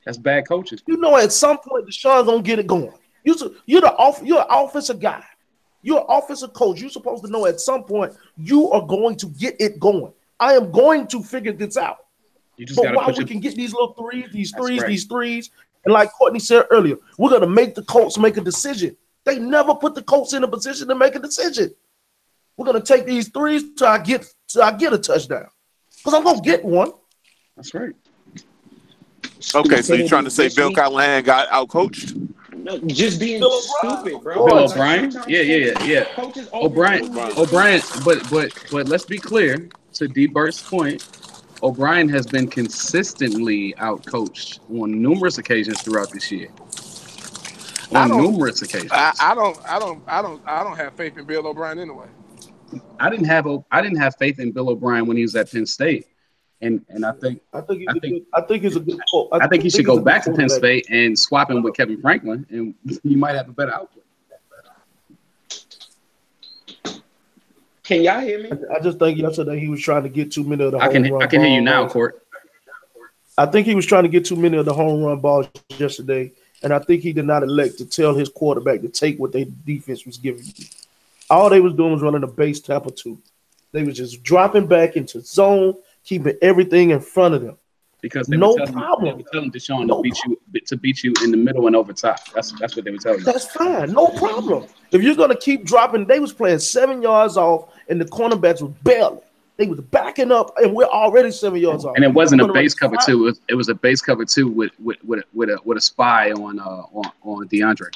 That's bad coaching. You know, at some point, Deshaun's gonna get it going. You're an offensive guy. You're an offensive coach. You're supposed to know at some point you are going to get it going. I am going to figure this out. But while we can get these little these threes, and like Courtney said earlier, we're gonna make the Colts make a decision. They never put the Colts in a position to make a decision. We're gonna take these threes till I get a touchdown, because I'm gonna get one. That's right. Okay, so you're trying to say Bill Callahan got outcoached? No, just being stupid, bro. Bill O'Brien? Yeah. O'Brien. But let's be clear. To D. Burt's point, O'Brien has been consistently outcoached on numerous occasions throughout this year. I don't have faith in Bill O'Brien anyway. I didn't have faith in Bill O'Brien when he was at Penn State, and I think he's a good quote. I think he should go back to Penn State and swap him with Kevin Franklin, and he might have a better output. Can y'all hear me? I just think yesterday he was trying to get too many of the home run balls. I can hear you now, Court. I think he was trying to get too many of the home run balls yesterday, and I think he did not elect to tell his quarterback to take what their defense was giving you. All they was doing was running a base tap or two. They was just dropping back into zone, keeping everything in front of them. Because they were telling Deshaun to beat you in the middle and over top. That's what they were telling you. That's fine, no problem. If you're gonna keep dropping, they was playing 7 yards off, and the cornerbacks were barely. They was backing up, and we're already 7 yards off. And it wasn't a base cover two. It was a base cover two with a spy on DeAndre.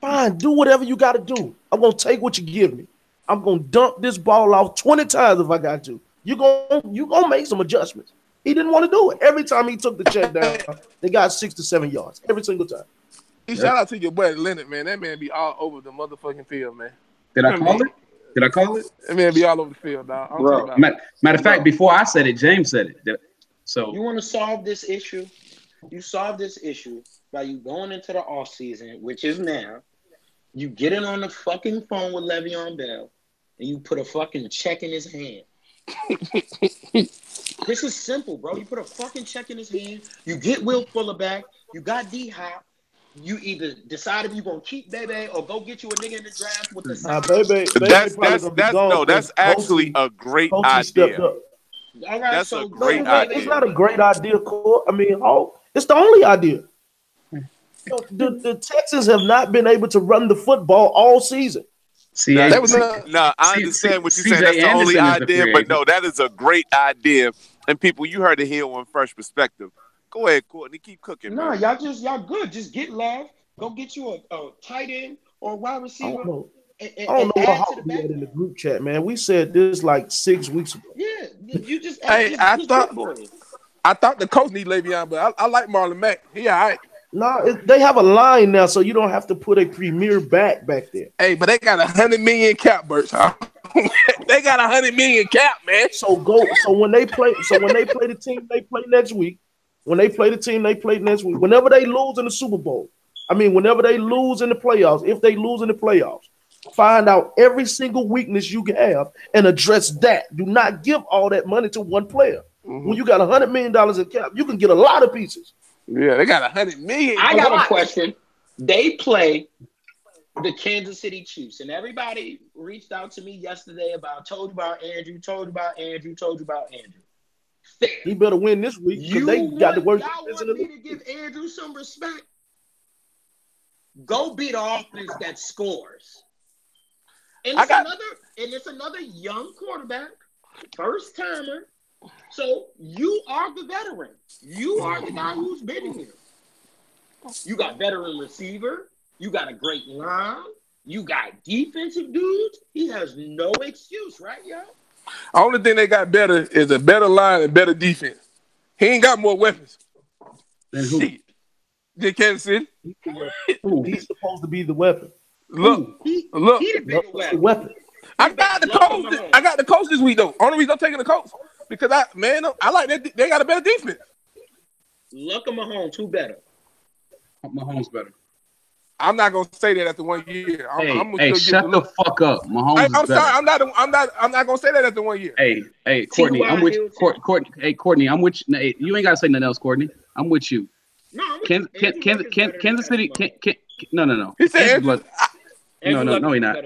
Fine, do whatever you got to do. I'm gonna take what you give me. I'm gonna dump this ball off 20 times if I got to. You gonna make some adjustments. He didn't want to do it. Every time he took the check down, they got 6 to 7 yards every single time. Shout out to your boy Leonard, man. That man be all over the motherfucking field, man. Did I call it? That man be all over the field, dog. Matter of fact, before I said it, James said it. So you want to solve this issue? You solve this issue by you going into the off season, which is now. You get it on the fucking phone with Le'Veon Bell, and you put a fucking check in his hand. This is simple, bro. You put a fucking check in his hand. You get Will Fuller back. You got D-Hop. You either decide if you're going to keep Bebe or go get you a nigga in the draft with the That's actually a great idea. All right, that's a great idea. It's not a great idea, Cole. I mean, it's the only idea. The Texans have not been able to run the football all season. I understand what you're saying. That's the only idea, but no, that is a great idea. And people, you heard it here on Fresh Perspective. Go ahead, Courtney, keep cooking. No, y'all good. Just get Love. Go get you a tight end or a wide receiver. I don't know what Hawk we had in the group chat, man. We said this like 6 weeks ago. Yeah, you just. I thought the coach need Le'Veon, but I like Marlon Mack. He all right. No, they have a line now, so you don't have to put a premier back there. Hey, but they got $100 million cap, Bert. I They got $100 million cap, man. So when they play the team they play next week, whenever they lose in the Super Bowl, whenever they lose in the playoffs, if they lose in the playoffs, find out every single weakness you have and address that. Do not give all that money to one player. When you got $100 million in cap, you can get a lot of pieces. Yeah, they got $100 million. I got a question. They play the Kansas City Chiefs, and everybody reached out to me yesterday told you about Andrew. Fair. He better win this week because they got the worst. Y'all want me to give Andrew some respect? Go beat the offense that scores. And it's another young quarterback, first timer. So you are the veteran. You are the guy who's been here. You got veteran receiver. You got a great line. You got defensive dudes. He has no excuse, right, y'all? Only thing they got better is a better line and better defense. He ain't got more weapons. Then who? Shit. Did Kansas City? He's supposed to be the weapon. Look. He the bigger weapon. I got the coach this week though. Only reason I'm taking the coach because I like that they got a better defense. Luck of Mahomes, who better? Mahomes better. I'm not gonna say that after 1 year. I'm gonna shut the fuck up. Mahomes. I'm sorry. I'm not gonna say that after 1 year. Hey, Courtney. I'm with you. Courtney. I'm with you. You ain't gotta say nothing else, Courtney. I'm with you. No, Kansas City. No. He said. No, he's not.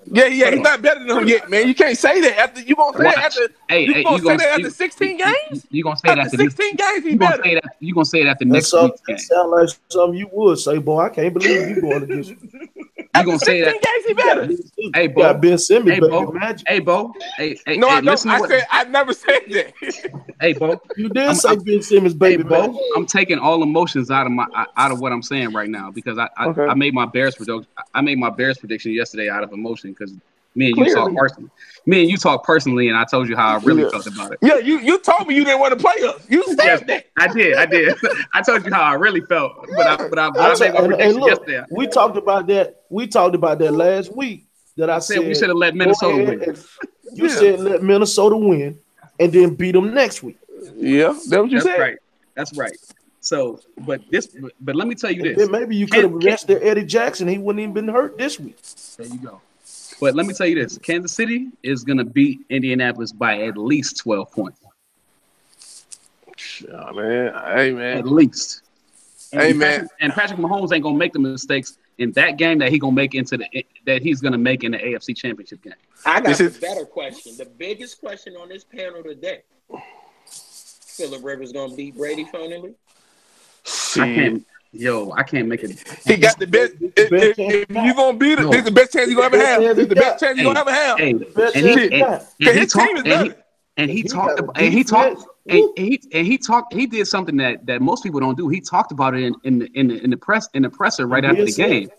Yeah, he's not better than him yet, man. You can't say that after you gonna say that after you gonna say that after 16 games. You gonna say that after 16 games? He better. You gonna say it after next week's game. That sound like something you would say, boy. I can't believe you going against him. You gonna say that? Games, he better. Hey, Bo. Ben Simmons, hey, Bo. Hey, Bo. Hey, no, I don't. I never said that. Hey, Bo. You did say Ben Simmons, baby, Bo. I'm taking all emotions out of what I'm saying right now because I made my Bears prediction. I made my Bears prediction yesterday out of emotion because me and you talk personally. Me and you talk personally, and I told you how I really felt about it. Yeah, you told me you didn't want to play us. You said that. I did. I told you how I really felt, but I made my prediction yesterday. We talked about that. We talked about that last week. That I said we should have let Minnesota win. You said let Minnesota win, and then beat them next week. Yeah, that's what you said. Right. That's right. So, but let me tell you this. Then maybe you could have arrested Eddie Jackson. He wouldn't even been hurt this week. There you go. But let me tell you this. Kansas City is going to beat Indianapolis by at least 12 points. Oh, man. Hey, man. At least. Hey, man. And Patrick Mahomes ain't going to make the mistakes in that game that he's going to make in the AFC Championship game. I got a better question. The biggest question on this panel today. Phillip Rivers going to beat Brady finally? I can't make it. He got the best. If you're gonna beat it, this is the best chance you're gonna ever have. This is the best chance you're gonna ever have. He did something that most people don't do. He talked about it in the presser right after the game.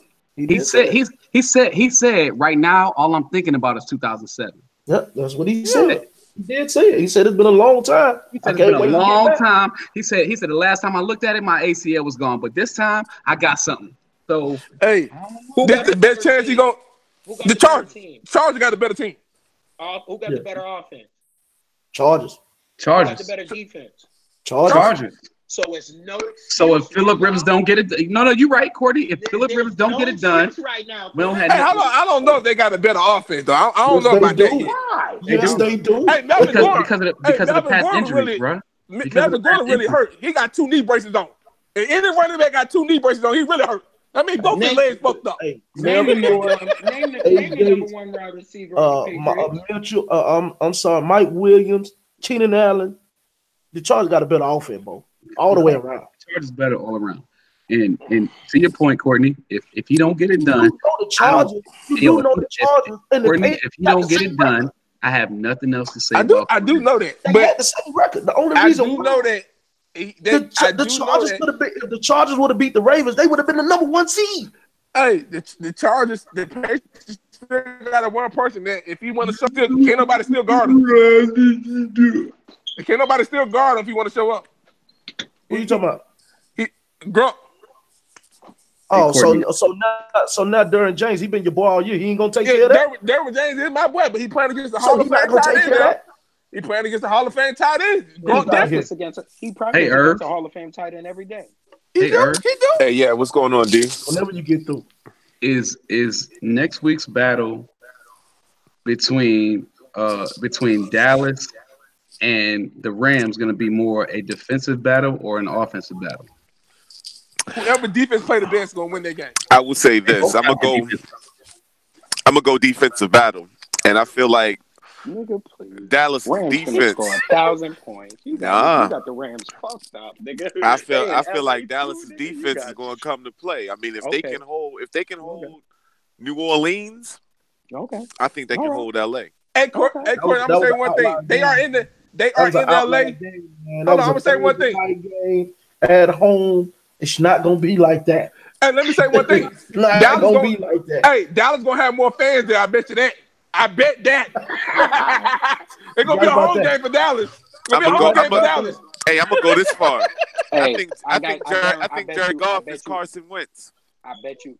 He said right now all I'm thinking about is 2007. Yep, that's what he said. He did say it. He said it's been a long time. He said it's been a long time. He said the last time I looked at it, my ACL was gone, but this time I got something. So hey, this is the best chance he going. The Chargers got the better team. Who got the better offense? Chargers. Who got the better defense? Chargers. So it's no excuse. So if Phillip Rivers don't get it, no, you're right, Courtney. If Phillip Rivers don't get it done, right now, we don't have. I don't know if they got a better offense though. I don't know about that yet. Yes, they do. Hey, because of the past injuries, bro. Melvin Gordon really hurt. He got 2 knee braces on. And any running back got 2 knee braces on, he really hurt. I mean, both his legs fucked up. Name the number 1 wide receiver. Mitchell. I'm sorry, Mike Williams, Keenan Allen. The Chargers got a better offense, bro. All the way around. Chargers better all around. And to your point, Courtney, if you don't get it done, if you don't get it done, I have nothing else to say. I do know that. They had the same record. The only reason I do know that. The Chargers would have beat the Ravens. They would have been the number 1 seed. Hey, the Chargers, the Patriots got a one person that if he want to show up, can't nobody still guard him. Can't nobody still guard him if he want to show up. Who you talking about? Grunt. Oh, so now Derwin James, he been your boy all year. He ain't gonna take care of that. Derwin James is my boy, but he playing against the Hall of Fame tight end. He playing against the Hall of Fame tight end. He practice against a Hall of Fame tight end every day. He do. Hey, yeah, what's going on, D? Whenever you get through, is next week's battle between Dallas and the Rams going to be more a defensive battle or an offensive battle? Whoever defense play the best going to win that game. I will say this: I'm gonna go defensive battle, and I feel like Dallas defense score 1,000 points. You got the Rams fucked up, nigga. I feel like Dallas' defense is going to come to play. I mean, if they can hold New Orleans, I think they can hold LA. Hey, Corey, I'm gonna say one thing. They are in LA. Hold on, I'm gonna say one thing. At home, it's not gonna be like that. Hey, let me say one thing. Dallas gonna be like that. Hey, Dallas gonna have more fans there. I bet you that. I bet that. It's gonna be a home game for Dallas. Hey, I'm gonna go this far. I think Jared Goff is Carson Wentz. I bet you.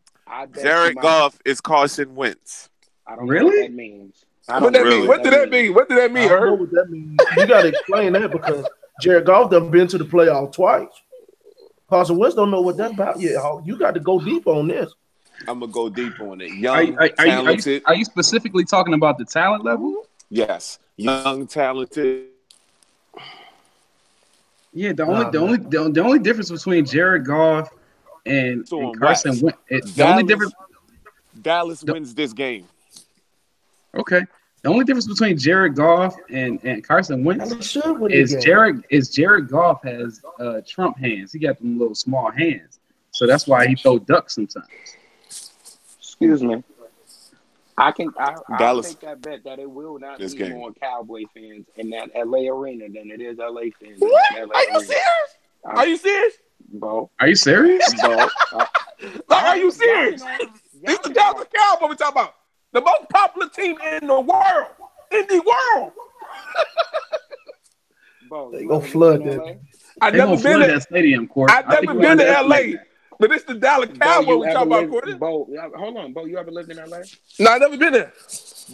Jared Goff is Carson Wentz. I don't know what that means. What did that mean? What did that mean? I don't know what that means. You gotta explain that because Jared Goff done been to the playoff twice. Carson Wentz don't know what that's about yet. You got to go deep on this. I'm gonna go deep on it. Young, talented. Are you specifically talking about the talent level? Yes, young, talented. Yeah, the only difference between Jared Goff and Carson Wentz, the only difference. Dallas wins this game. Okay. The only difference between Jared Goff and Carson Wentz is Jared Goff has Trump hands. He got them little small hands, so that's why he throw ducks sometimes. Excuse me. I'll take that bet that it will not be more Cowboy fans in that LA arena than it is LA fans. What? Are you serious? Bo. Are you serious? Bo. Are you serious? This is the Dallas Cowboys we're talking about. The most popular team in the world. Bo, they gonna flood that. I've never been to that stadium, Court. I've never been to LA. But it's the Dallas Cowboys we're talking about, Court. Bo, hold on, Bo. You ever lived in LA? No, I never been there.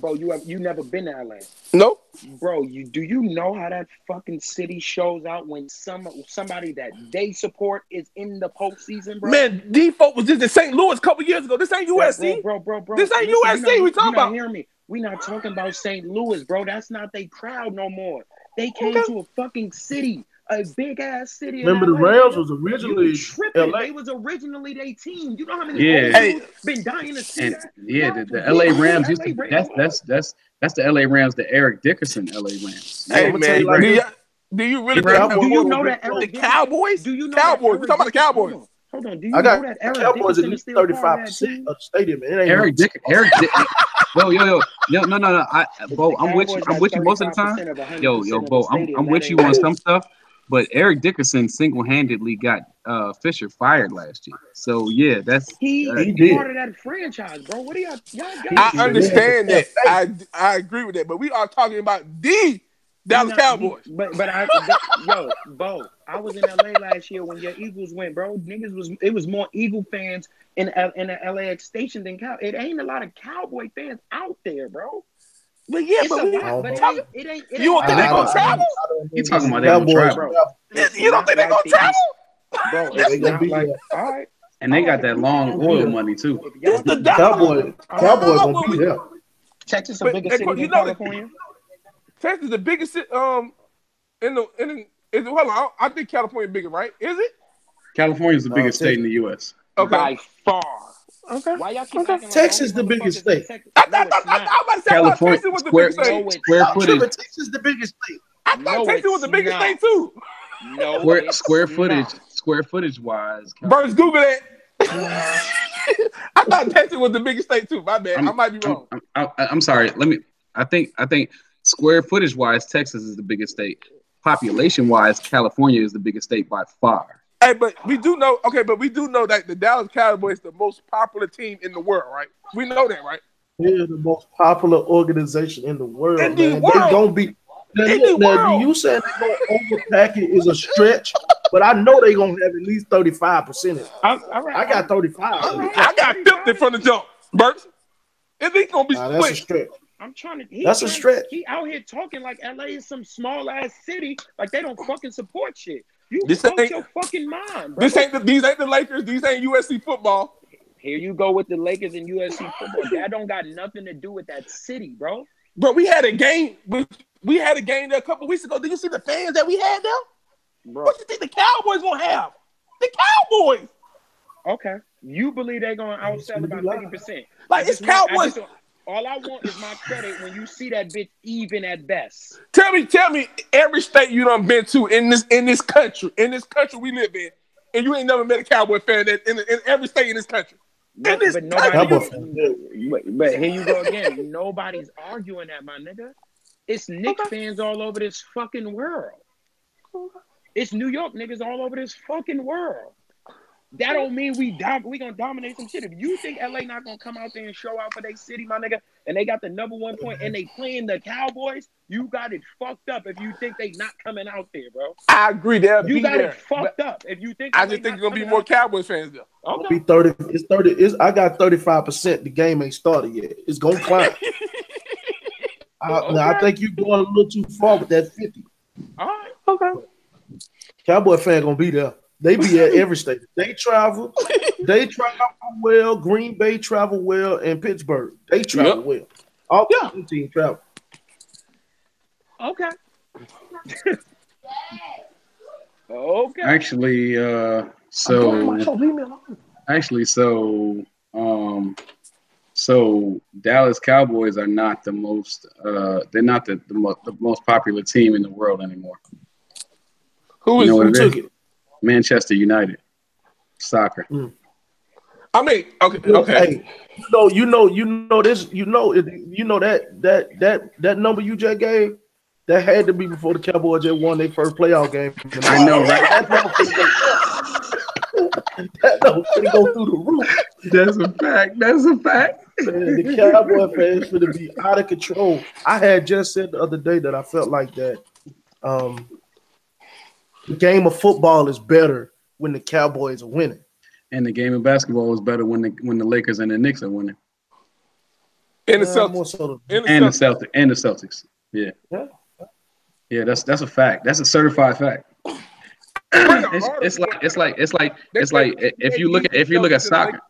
Bro, you never been to LA? No. Bro, do you know how that fucking city shows out when somebody that they support is in the postseason, bro? Man, D-Folk was just in St. Louis a couple years ago. This ain't USC. Bro. This ain't USC we talking about. Hear me. We not talking about St. Louis, bro. That's not their crowd no more. They came to a fucking city. A big ass city. Remember, the Rams was originally LA. They was originally their team. You know how many been dying to see that? Yeah, the LA Rams used to. That's the LA Rams, the Eric Dickerson LA Rams. Hey man, do you really know that the Cowboys? Do you know Cowboys? We're talking about the Cowboys. Hold on. Do you know that Eric Cowboys Dickerson is still 35% of the stadium? Eric Dickerson. Yo, no. Bo, I'm with you most of the time. Yo, Bo, I'm with you on some stuff. But Eric Dickerson single-handedly got Fisher fired last year. So yeah, he did. part of that franchise, bro. What do y'all I understand that. I agree with that. But we are talking about the Dallas Cowboys. But Bo, I was in LA last year when your Eagles went, bro. It was more Eagle fans in the LAX station than Cow. It ain't a lot of Cowboy fans out there, bro. But yeah, it ain't. You don't think they're gonna travel? You talking about they gonna travel? You don't think they're gonna travel? Bro, it's not like all right. And they got that long oil money too. It's the Cowboys gonna be there. Texas, the biggest city in California. Texas is the biggest city. Hold on, I think California is bigger, right? Is it? California is the biggest state in the U.S. Okay. By far. Okay. Why y'all keep talking Texas is the biggest state. I thought California was the biggest state. Square footage. Texas is the biggest state. I thought Texas was the biggest state too. No, square footage wise. Burns, Google it. I thought Texas was the biggest state too. My bad. I might be wrong. I'm sorry. I think square footage wise, Texas is the biggest state. Population wise, California is the biggest state by far. Hey, but we do know that the Dallas Cowboys is the most popular team in the world, right? We know that, right? They're the most popular organization in the world. They're gonna Now, you saying they gonna overpack it is a stretch, but I know they gonna have at least 35%. I got 35. I got 50 from the jump, Bert. Is he gonna be split? That's a stretch. I'm trying to. That's a stretch. He out here talking like LA is some small ass city, like they don't fucking support shit. You This out ain't- your fucking mind, bro. These ain't the Lakers. These ain't USC football. Here you go with the Lakers and USC football. That don't got nothing to do with that city, bro. Bro, we had a game. We had a game there a couple weeks ago. Did you see the fans that we had there? Bro. What you think the Cowboys gonna have? The Cowboys. Okay. You believe they're going to outsell about 50%. Like, it's Cowboys. All I want is my credit when you see that bitch even at best. Tell me every state you done been to in this country we live in, and you ain't never met a Cowboy fan in every state in this country. But here you go again. Nobody's arguing that, my nigga. It's Knicks fans all over this fucking world. It's New York niggas all over this fucking world. That don't mean we gonna dominate some shit. If you think LA not gonna come out there and show out for their city, my nigga, and they got the number 1 point and they playing the Cowboys, you got it fucked up if you think they not coming out there, bro. I agree. You got it fucked up if you think. I just think there's gonna be more Cowboys fans there. Okay. Be 30. It's 30. I got 35%. The game ain't started yet. It's gonna climb. Now I think you're going a little too far with that 50. All right. Okay. Cowboy fan gonna be there. They be at every state. They travel well. Green Bay travel well, and Pittsburgh. They travel well. All teams travel. Okay. Okay. Actually, so Dallas Cowboys are not the most. They're not the most popular team in the world anymore. Who took it? Manchester United soccer. I mean, okay. Hey, you know this. You know that number you just gave. That had to be before the Cowboys just won their first playoff game. I know, right? That number finna go through the roof. That's a fact. Man, the Cowboy fans finna be out of control. I had just said the other day that I felt like that. The game of football is better when the Cowboys are winning, and the game of basketball is better when the Lakers and the Knicks are winning. And the Celtics. And the Celtics. Yeah. That's a fact. That's a certified fact. It's like if you look at soccer,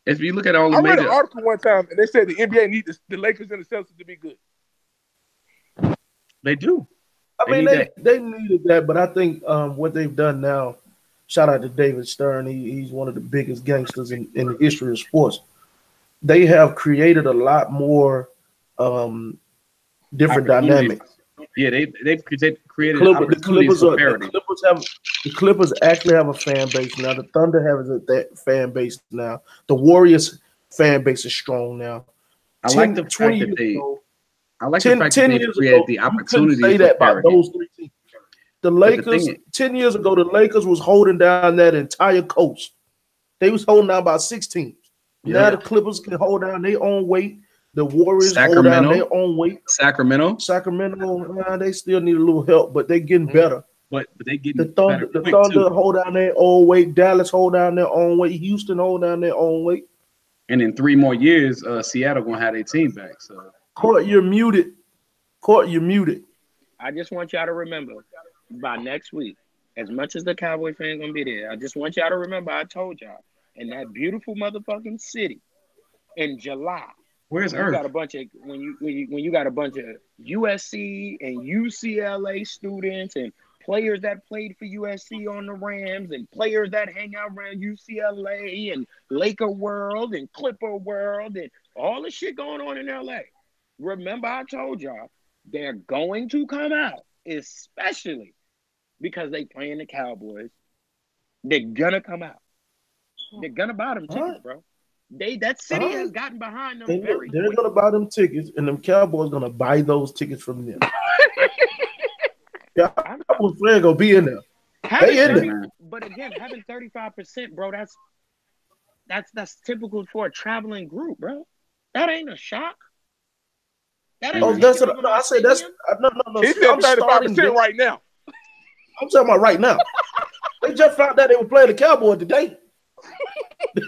if you look at all the major. I read an article one time and they said the NBA needs the Lakers and the Celtics to be good. They do. I mean, they needed that, but I think what they've done now, shout out to David Stern, he's one of the biggest gangsters in the history of sports. They have created a lot more different dynamics. Yeah, they've created the Clippers actually have a fan base now. The Thunder have that fan base now. The Warriors fan base is strong now. I like the fact that they created the opportunity to say that about those three teams. The Lakers, 10 years ago, the Lakers was holding down that entire coast. They was holding down about 6 teams. Yeah. Now the Clippers can hold down their own weight. The Warriors hold down their own weight. Sacramento, they still need a little help, but they're getting better. But they getting the Thunder. The Thunder hold down their own weight. Dallas hold down their own weight. Houston hold down their own weight. And in 3 more years, Seattle gonna have their team back. So, Court, you're muted. I just want y'all to remember by next week, as much as the Cowboy fans gonna be there, I just want y'all to remember I told y'all in that beautiful motherfucking city in July. Where's Earth? Got a bunch of when you got a bunch of USC and UCLA students and players that played for USC on the Rams and players that hang out around UCLA and Laker World and Clipper World and all the shit going on in LA. Remember, I told y'all they're going to come out, especially because they playing the Cowboys. They're gonna come out. They're gonna buy them tickets, bro. That city has gotten behind them. They're gonna buy them tickets, and them Cowboys gonna buy those tickets from them. Cowboys fans gonna be in there. But again, having 35%, bro, that's typical for a traveling group, bro. That ain't a shock. That Oh, ain't that's taking what, over no. my I said that's stadium. no. He See, said I'm starting 35% right now. I'm talking about right now. They just found out they were playing the Cowboys today.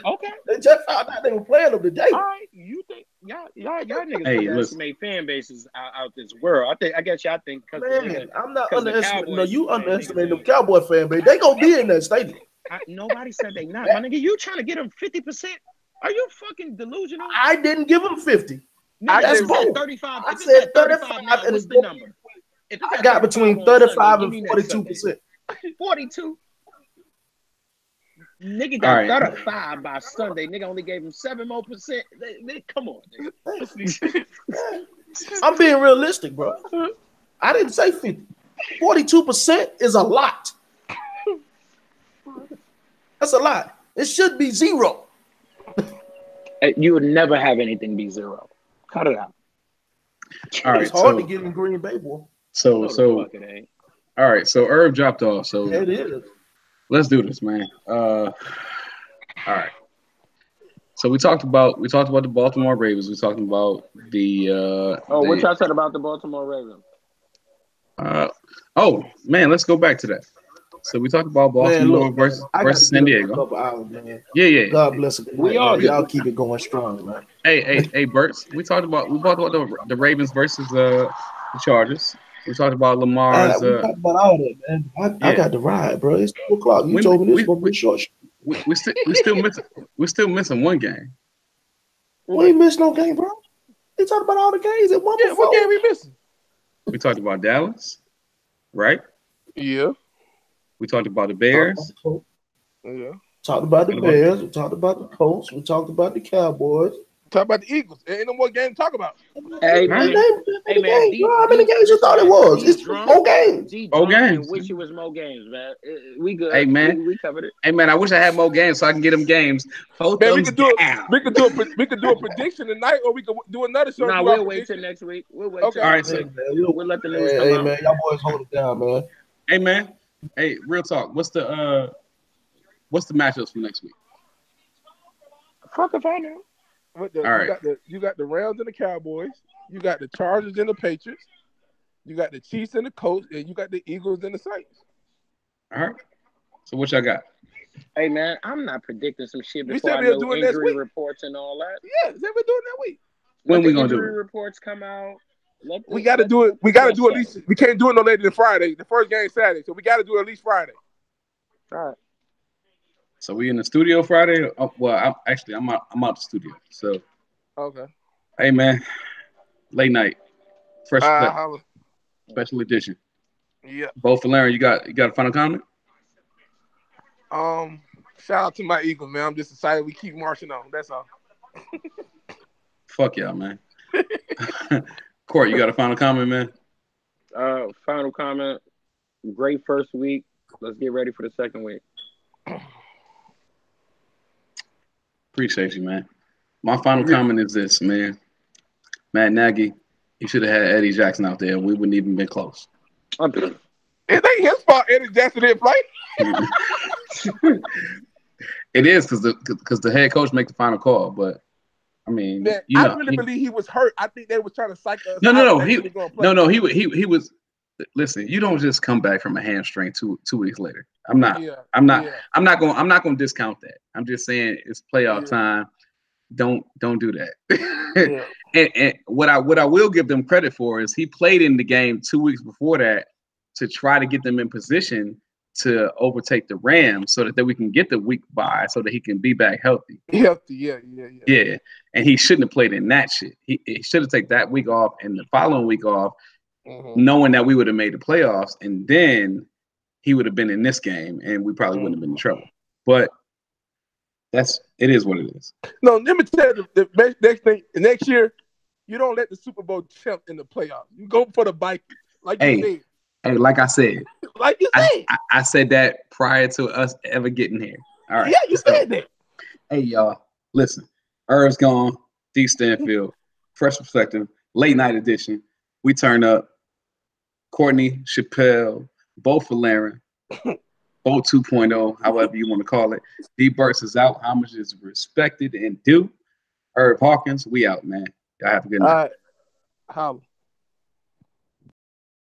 Okay. They just found out they were playing them today. All right. You think y'all niggas Hey, underestimate fan bases out this world. I guess y'all think because Man, I'm not underestimating. No, Cowboys you playing underestimating them niggas Cowboy fan base. They gonna be in that stadium. nobody said they not. My nigga, you trying to get them 50%? Are you fucking delusional? I didn't give them 50. Nigga, That's if it's bold. at 35. I If it's said at 35 now, and what's the number? If it's I at got 35 between on 35 Sunday, and give me next 42%. 42. Nigga All got right. 35 by Sunday. Nigga only gave him 7 more percent. Come on, nigga. I'm being realistic, bro. I didn't say 50. 42% is a lot. That's a lot. It should be 0. You would never have anything be 0. Cut it out. All right. It's hard to get in Green Bay, boy. So fuck it ain't. all right. So Herb dropped off. So Yeah, it is. let's do this, man. All right. So we talked about the Baltimore Ravens. We talked about What y'all said about the Baltimore Ravens? Oh man, let's go back to that. So we talked about Baltimore versus San Diego. Couple hours, man. Yeah. God bless it. We all do. Y'all keep it going strong, man. Hey, Berts. We talked about the Ravens versus the Chargers. We talked about Lamar's. We talked about all that, man. I got to ride, bro. It's 2:00. You told me this was gonna be short. We still missing one game. We ain't missed no game, bro. They talked about all the games that won before. What game we missing? We talked about Dallas, right? Yeah. We talked about the Bears. Yeah. Talked about the Bears. We talked about the Colts. We talked about the Cowboys. Talk about the Eagles. Ain't no more game to talk about. Hey man, how many games you thought it was? It's 4 games. I wish it was more games, man. We good. Hey man, we covered it. Hey man, I wish I had more games so I can get them games. Man, we could do a prediction tonight, or we could do another show. Nah, we'll wait till next week. We'll wait. Okay. Till all right, next week. So We'll let the news come out. Man, y'all boys hold it down, man. Hey man, hey, real talk. What's the matchups for next week? Fuck if I know. All right. You got the Rams and the Cowboys. You got the Chargers and the Patriots. You got the Chiefs and the Colts, and you got the Eagles and the Saints. All right. So what y'all got? Hey man, I'm not predicting some shit We before said I we'll know do it next injury week. reports and all that. Yeah, said we're doing that week. When Let we the gonna do injury it? reports come out. We got to do it. We got to do at least. We can't do it no later than Friday. The first game Saturday, so we got to do it at least Friday. All right. So we in the studio Friday? Well, I'm out the studio. So Okay. hey man, late night, fresh play, Holla. special edition. Yeah. Bo for Larry, you got a final comment? Shout out to my Eagles, man. I'm just excited we keep marching on. That's all. Fuck y'all, man. Court, you got a final comment, man? Final comment. Great first week. Let's get ready for the second week. Appreciate you, man. My final comment is this, man. Matt Nagy, he should have had Eddie Jackson out there. We wouldn't even been close. It ain't his fault Eddie Jackson didn't play. It is because the head coach make the final call, but I mean, Man, I really believe he was hurt. I think they was trying to psych us. No. He was. Listen, you don't just come back from a hamstring 2 weeks later. I'm not going to discount that. I'm just saying it's playoff time. Don't do that. and what I will give them credit for is he played in the game 2 weeks before that to try to get them in position to overtake the Rams so that we can get the week bye so that he can be back healthy. Yeah. And he shouldn't have played in that shit. He should have taken that week off and the following week off, knowing that we would have made the playoffs, and then he would have been in this game and we probably wouldn't have been in trouble. But it is what it is. No, let me tell you the next thing. Next year, you don't let the Super Bowl champ in the playoffs. You go for the Vikings, like you said. Hey, like I said. Like you said. I said that prior to us ever getting here. All right. Yeah, you said that. Hey, y'all. Listen. Irv's gone. D. Stanfield. Fresh Perspective. Late night edition. We turn up. Courtney, Chappelle, Bo Falarin, Bo 2.0, however you want to call it. D. Burks is out. Homage is respected and due. Herb Hawkins, we out, man. Y'all have a good night. Holla.